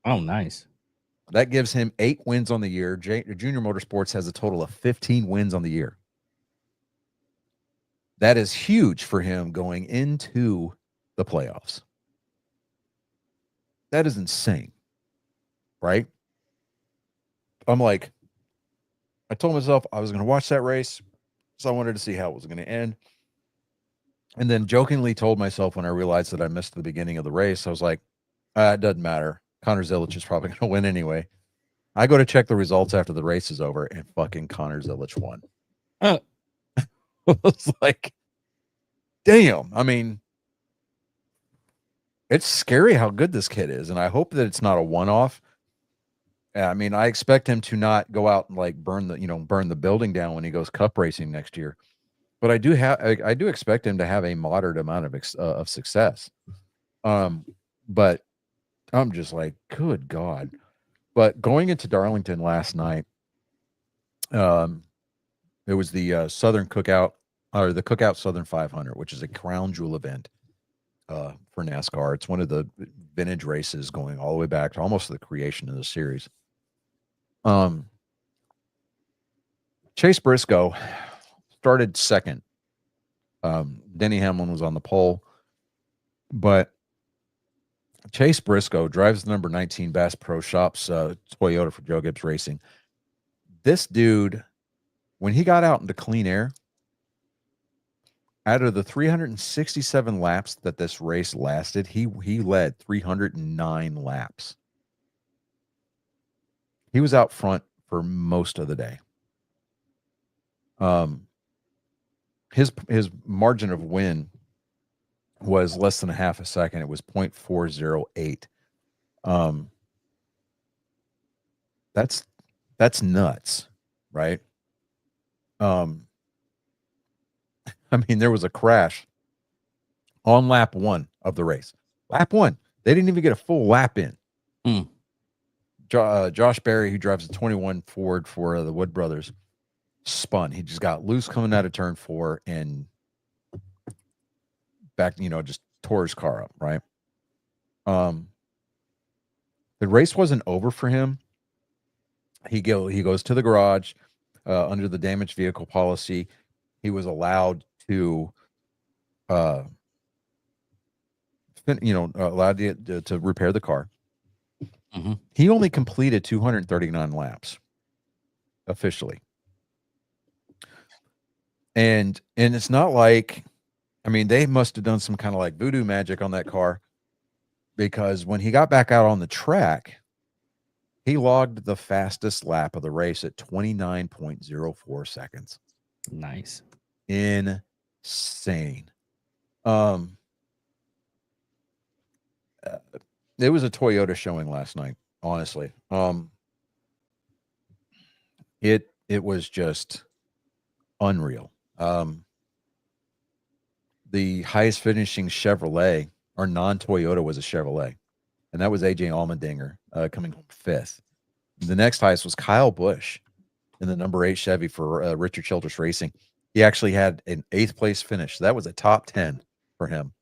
Speaker 2: Oh, nice.
Speaker 1: That gives him 8 wins on the year. Junior Motorsports has a total of 15 wins on the year. That is huge for him going into the playoffs. That is insane, right? I'm like, I told myself I was going to watch that race, so I wanted to see how it was going to end. And then jokingly told myself when I realized that I missed the beginning of the race, I was like, it doesn't matter. Connor Zilic is probably going to win anyway. I go to check the results after the race is over, and fucking Connor Zilic won. I was like, damn. I mean, it's scary how good this kid is, and I hope that it's not a one-off. I mean, I expect him to not go out and like burn the building down when he goes cup racing next year. But I do expect him to have a moderate amount of success. But I'm just like, good God. But going into Darlington last night, it was the Southern Cookout, or the Cookout Southern 500, which is a crown jewel event for NASCAR. It's one of the vintage races going all the way back to almost the creation of the series. Chase Briscoe started second. Denny Hamlin was on the pole, but Chase Briscoe drives the number 19 Bass Pro Shops Toyota for Joe Gibbs Racing. This dude, when he got out into clean air, out of the 367 laps that this race lasted, he led 309 laps. He was out front for most of the day. His margin of win was less than a half a second. It was 0.408. That's nuts, right? I mean, there was a crash on lap 1 of the race. Lap 1. They didn't even get a full lap in. Josh Berry, who drives a 21 Ford for the Wood Brothers, spun. He just got loose coming out of turn 4 and back, just tore his car up, right? The race wasn't over for him. He goes to the garage under the damaged vehicle policy. He was allowed to allowed to repair the car.
Speaker 2: Mm-hmm.
Speaker 1: He only completed 239 laps officially. And it's not like, I mean, they must have done some kind of like voodoo magic on that car, because when he got back out on the track, he logged the fastest lap of the race at 29.04 seconds.
Speaker 2: Nice.
Speaker 1: Insane. It was a Toyota showing last night, honestly. It was just unreal. The highest finishing Chevrolet, or non-Toyota, was a Chevrolet, and that was AJ Allmendinger coming home 5th. The next highest was Kyle Busch in the number 8 Chevy for Richard Childress Racing. He actually had an 8th place finish. That was a top 10 for him.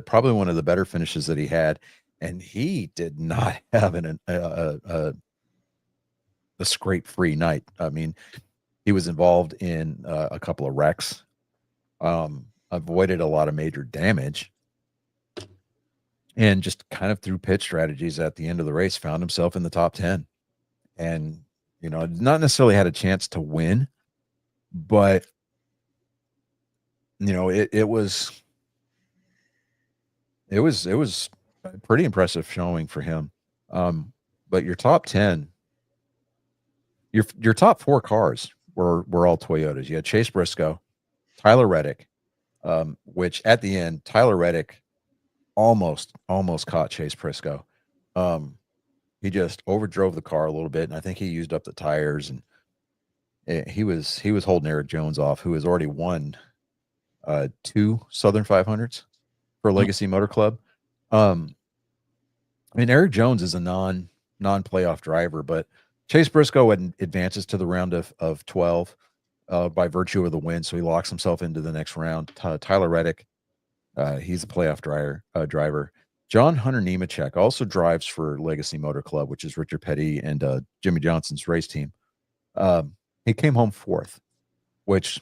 Speaker 1: Probably one of the better finishes that he had, and he did not have a scrape-free night. I mean, he was involved in a couple of wrecks, avoided a lot of major damage, and just kind of through pit strategies at the end of the race found himself in the top 10. And, not necessarily had a chance to win, but you know, it was a pretty impressive showing for him. But your top 10, your top 4 cars were all Toyotas. You had Chase Briscoe, Tyler Reddick, which at the end, Tyler Reddick almost caught Chase Briscoe. He just overdrove the car a little bit, and I think he used up the tires, and he was holding Eric Jones off, who has already won 2 Southern 500s for Legacy Motor Club. I mean, Eric Jones is a non-playoff driver, but Chase Briscoe advances to the round of 12 by virtue of the win, so he locks himself into the next round. Tyler Reddick, he's a playoff driver. John Hunter Nemechek also drives for Legacy Motor Club, which is Richard Petty and Jimmy Johnson's race team. He came home 4th, which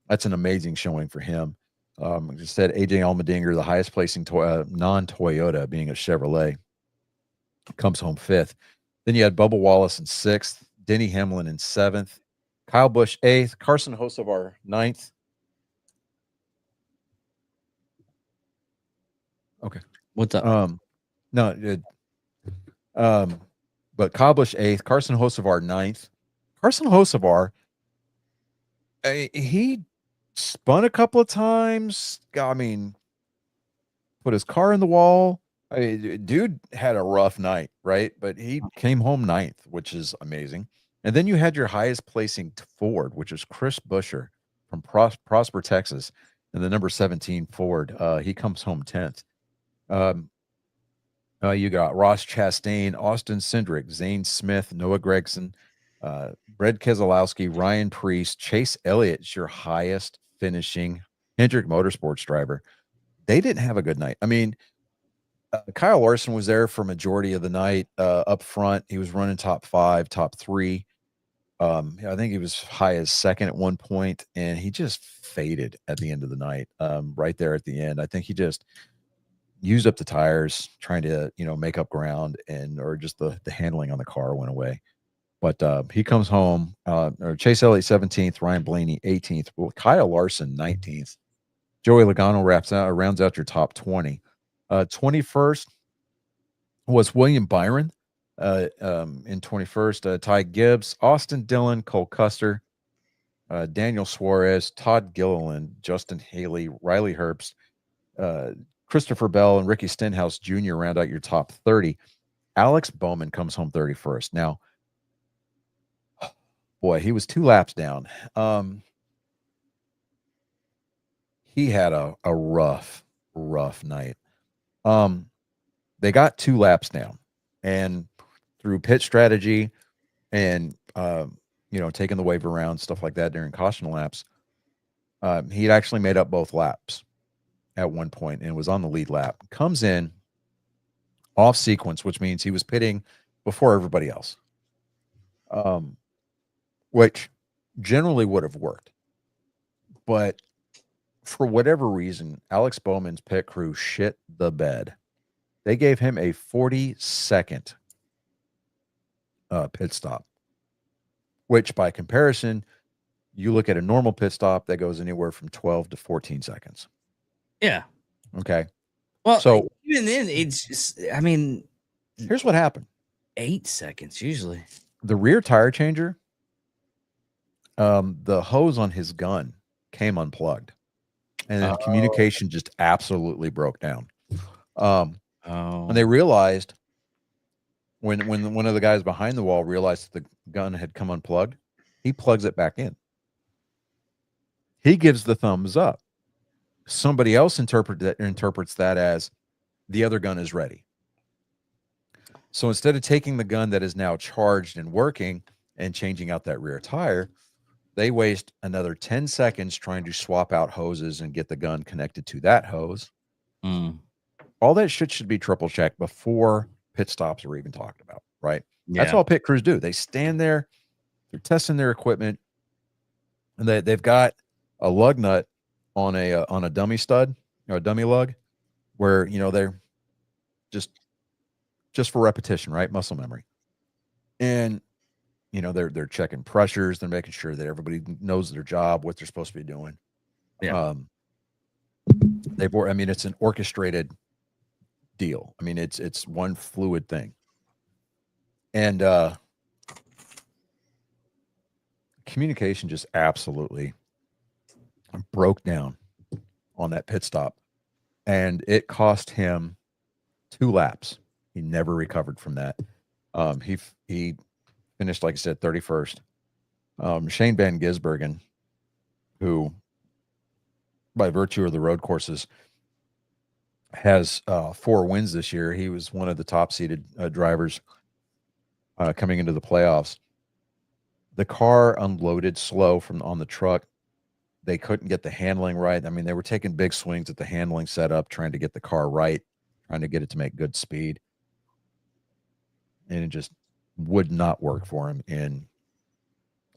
Speaker 1: that's an amazing showing for him. Like I said, AJ Allmendinger, the highest placing non-Toyota, being a Chevrolet, comes home 5th. Then you had Bubba Wallace in 6th, Denny Hamlin in 7th, Kyle Busch 8th, Carson Hocevar 9th. Okay.
Speaker 2: What's up?
Speaker 1: But Kyle Busch 8th, Carson Hocevar 9th. Carson Hocevar, he spun a couple of times. I mean, put his car in the wall. I mean, dude had a rough night, right? But he came home 9th, which is amazing. And then you had your highest placing Ford, which is Chris Buescher from Prosper, Texas, and the number 17 Ford. He comes home 10th. You got Ross Chastain, Austin Cindric, Zane Smith, Noah Gregson, Brad Keselowski, Ryan Preece, Chase Elliott's your highest finishing Hendrick Motorsports driver. They didn't have a good night. I mean, Kyle Larson was there for majority of the night up front. He was running top 5, top 3. I think he was high as 2nd at one point, and he just faded at the end of the night. Right there at the end, I think he just used up the tires trying to, make up ground, or just the handling on the car went away. But he comes home, or Chase Elliott 17th, Ryan Blaney 18th, Kyle Larson 19th. Joey Logano rounds out your top 20. 21st was William Byron. In 21st, Ty Gibbs, Austin Dillon, Cole Custer, Daniel Suarez, Todd Gilliland, Justin Haley, Riley Herbst, Christopher Bell, and Ricky Stenhouse Jr. round out your top 30. Alex Bowman comes home 31st. Now, boy, he was 2 laps down. He had a rough night. They got 2 laps down, and through pit strategy and taking the wave around, stuff like that during caution laps, he'd actually made up both laps at one point and was on the lead lap. Comes in off sequence, which means he was pitting before everybody else, which generally would have worked. But for whatever reason, Alex Bowman's pit crew shit the bed. They gave him a 40-second pit stop, which by comparison, you look at a normal pit stop that goes anywhere from 12 to 14 seconds.
Speaker 2: Yeah.
Speaker 1: Okay.
Speaker 2: Well,
Speaker 1: so
Speaker 2: even then, it's just, I mean,
Speaker 1: here's what happened.
Speaker 2: 8 seconds usually.
Speaker 1: The rear tire changer, the hose on his gun came unplugged, and then communication just absolutely broke down. And they realized when one of the guys behind the wall realized that the gun had come unplugged, he plugs it back in. He gives the thumbs up. Somebody else interprets that as the other gun is ready. So instead of taking the gun that is now charged and working and changing out that rear tire, they waste another 10 seconds trying to swap out hoses and get the gun connected to that hose. All that shit should be triple checked before pit stops are even talked about, right? Yeah. That's all pit crews do. They stand there, they're testing their equipment, and they've got a lug nut on a dummy stud, or a dummy lug, where they're just for repetition, right? Muscle memory. And they're checking pressures, they're making sure that everybody knows their job, what they're supposed to be doing. Yeah. I mean, it's an orchestrated deal. I mean, it's one fluid thing. And communication just absolutely broke down on that pit stop. And it cost him 2 laps. He never recovered from that. He finished, like I said, 31st. Shane Van Gisbergen, who, by virtue of the road courses, has 4 wins this year. He was one of the top-seeded drivers coming into the playoffs. The car unloaded slow from on the truck. They couldn't get the handling right. I mean, they were taking big swings at the handling setup, trying to get the car right, trying to get it to make good speed. And it just would not work for him. And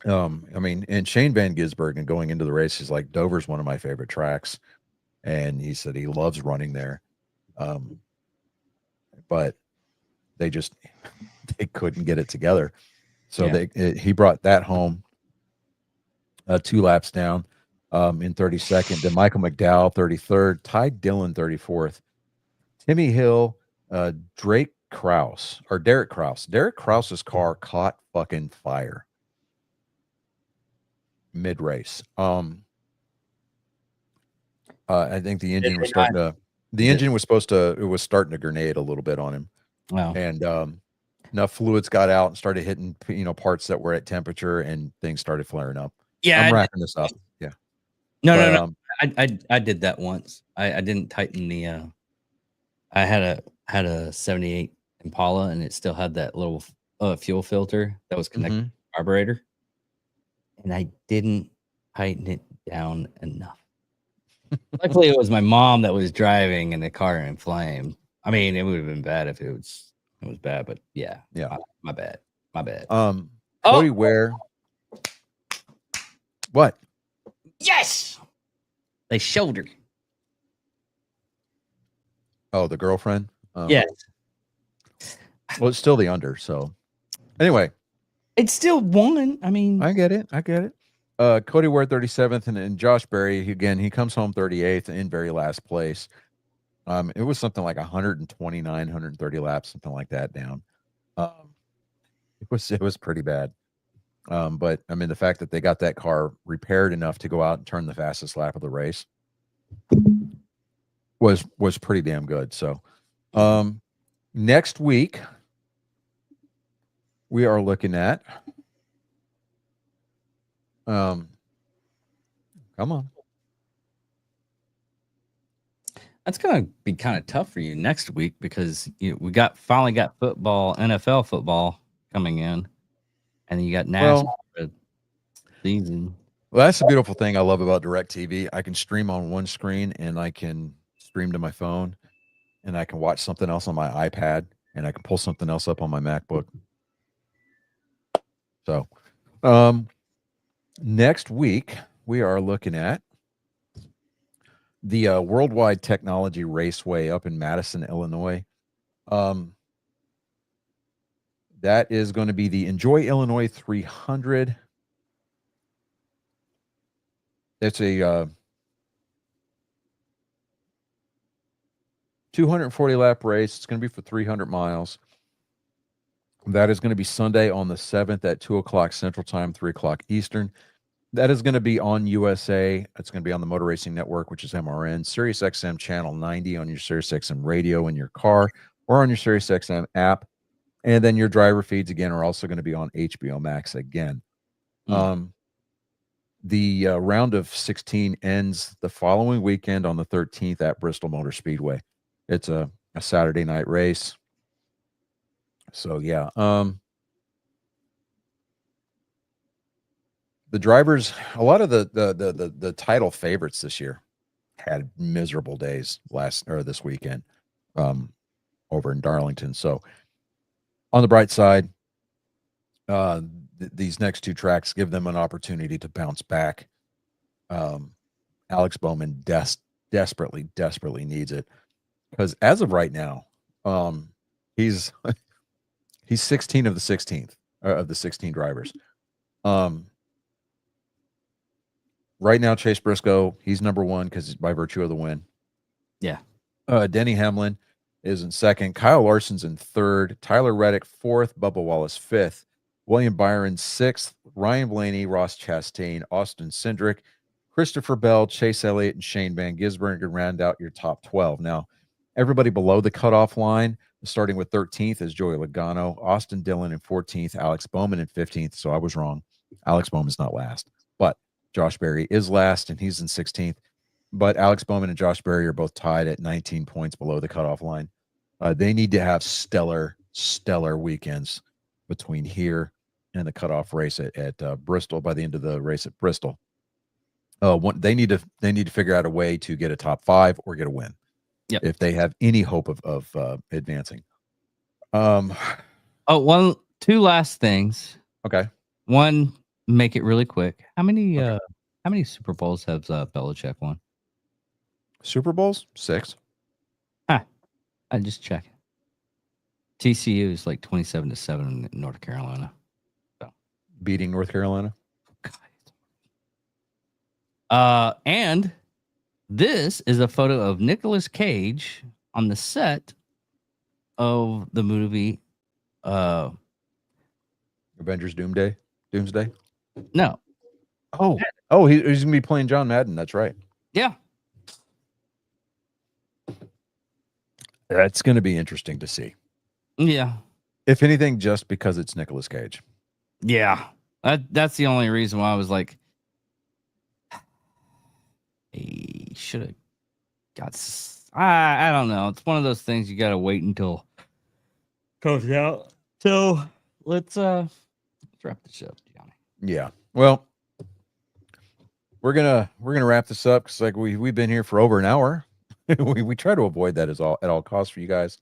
Speaker 1: I mean, and Shane Van Gisbergen going into the race, he's like, Dover's one of my favorite tracks. And he said he loves running there. But they couldn't get it together. So he brought that home 2 laps down in 32nd. Then Michael McDowell, 33rd. Ty Dillon, 34th. Timmy Hill, Derek Kraus. Derek Kraus's car caught fucking fire mid-race. I think the engine was starting to it was starting to grenade a little bit on him.
Speaker 2: Wow.
Speaker 1: And enough fluids got out and started hitting, parts that were at temperature, and things started flaring up.
Speaker 2: Yeah,
Speaker 1: I'm wrapping this up. Yeah.
Speaker 2: No. I did that once. I didn't tighten the. I had a 78 Impala, and it still had that little fuel filter that was connected to the carburetor, and I didn't tighten it down enough. Luckily, it was my mom that was driving, and the car inflamed. I mean, it would have been bad if it was bad, but yeah. My bad.
Speaker 1: Cody Ware. What?
Speaker 2: Yes. They shoulder.
Speaker 1: Oh, the girlfriend?
Speaker 2: Yes.
Speaker 1: Well, it's still the under, so anyway.
Speaker 2: It's still one. I mean,
Speaker 1: I get it. Cody Ware 37th, and Josh Berry, he comes home 38th in very last place. It was something like 129, 130 laps, something like that down. It was pretty bad. But I mean, the fact that they got that car repaired enough to go out and turn the fastest lap of the race was pretty damn good. So, next week we are looking at, come on.
Speaker 2: That's going to be kind of tough for you next week because we finally got football, NFL football coming in, and then you got NASCAR season.
Speaker 1: Well, that's the beautiful thing I love about DirecTV. I can stream on one screen, and I can stream to my phone, and I can watch something else on my iPad, and I can pull something else up on my MacBook. So, next week we are looking at the Worldwide Technology Raceway up in Madison, Illinois. That is going to be the Enjoy Illinois 300. It's a 240 lap race. It's going to be for 300 miles. That is going to be Sunday on the 7th at 2:00 Central Time, 3:00 Eastern. That is going to be on USA. It's going to be on the Motor Racing Network, which is MRN, SiriusXM Channel 90 on your SiriusXM radio in your car or on your SiriusXM app. And then your driver feeds, again, are also going to be on HBO Max again. The round of 16 ends the following weekend on the 13th at Bristol Motor Speedway. It's a Saturday night race. So, yeah. The drivers, a lot of the title favorites this year had miserable days this weekend over in Darlington. So on the bright side, these next 2 tracks give them an opportunity to bounce back. Alex Bowman desperately needs it because as of right now, he's 16 of the 16th of the 16 drivers. Right now, Chase Briscoe, he's number 1 because by virtue of the win.
Speaker 2: Yeah.
Speaker 1: Denny Hamlin is in second. Kyle Larson's in third. Tyler Reddick fourth. Bubba Wallace fifth. William Byron sixth. Ryan Blaney, Ross Chastain, Austin Cindric, Christopher Bell, Chase Elliott, and Shane Van Gisbergen round out your top 12. Now, everybody below the cutoff line, starting with 13th, is Joey Logano, Austin Dillon in 14th, Alex Bowman in 15th. So I was wrong. Alex Bowman's not last, but Josh Berry is last, and he's in 16th. But Alex Bowman and Josh Berry are both tied at 19 points below the cutoff line. They need to have stellar weekends between here and the cutoff race at Bristol. By the end of the race at Bristol, they need to figure out a way to get a top 5 or get a win.
Speaker 2: Yep.
Speaker 1: If they have any hope of advancing.
Speaker 2: Two last things.
Speaker 1: Okay.
Speaker 2: One, make it really quick. How many Super Bowls has Belichick won?
Speaker 1: Super Bowls? 6.
Speaker 2: I just check. TCU is like 27-7 in North Carolina.
Speaker 1: Beating North Carolina.
Speaker 2: And this is a photo of Nicolas Cage on the set of the movie
Speaker 1: Avengers Doomsday.
Speaker 2: No.
Speaker 1: Oh, he's gonna be playing John Madden. That's right.
Speaker 2: Yeah.
Speaker 1: That's gonna be interesting to see.
Speaker 2: Yeah.
Speaker 1: If anything, just because it's Nicolas Cage.
Speaker 2: Yeah. That's the only reason why I was like, he should have got. I don't know. It's one of those things you got to wait until comes out. So let's wrap this up, Johnny.
Speaker 1: Yeah. Well, we're gonna wrap this up because like we've been here for over an hour. we try to avoid that at all costs for you guys.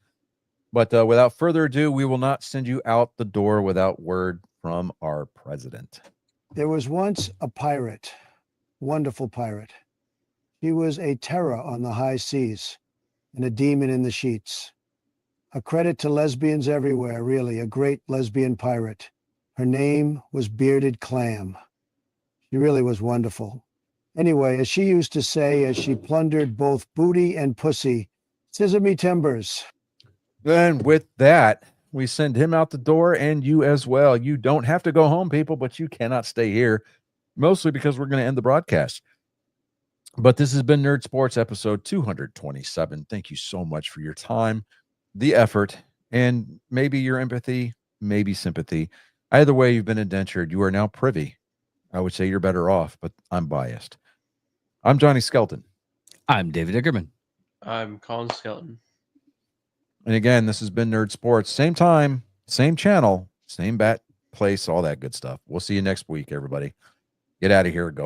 Speaker 1: But without further ado, we will not send you out the door without word from our president.
Speaker 8: There was once a pirate, wonderful pirate. He was a terror on the high seas and a demon in the sheets. A credit to lesbians everywhere, really, a great lesbian pirate. Her name was Bearded Clam. She really was wonderful. Anyway, as she used to say, as she plundered both booty and pussy, scissor me timbers.
Speaker 1: Then with that, we send him out the door and you as well. You don't have to go home, people, but you cannot stay here, mostly because we're going to end the broadcast. But this has been Nerd Sports episode 227. Thank you so much for your time, the effort, and maybe your empathy, maybe sympathy. Either way, you've been indentured. You are now privy. I would say you're better off, but I'm biased. I'm Johnny Skelton.
Speaker 2: I'm David Ickerman.
Speaker 6: I'm Colin Skelton.
Speaker 1: And again, this has been Nerd Sports. Same time, same channel, same bat place, all that good stuff. We'll see you next week, everybody. Get out of here. Go.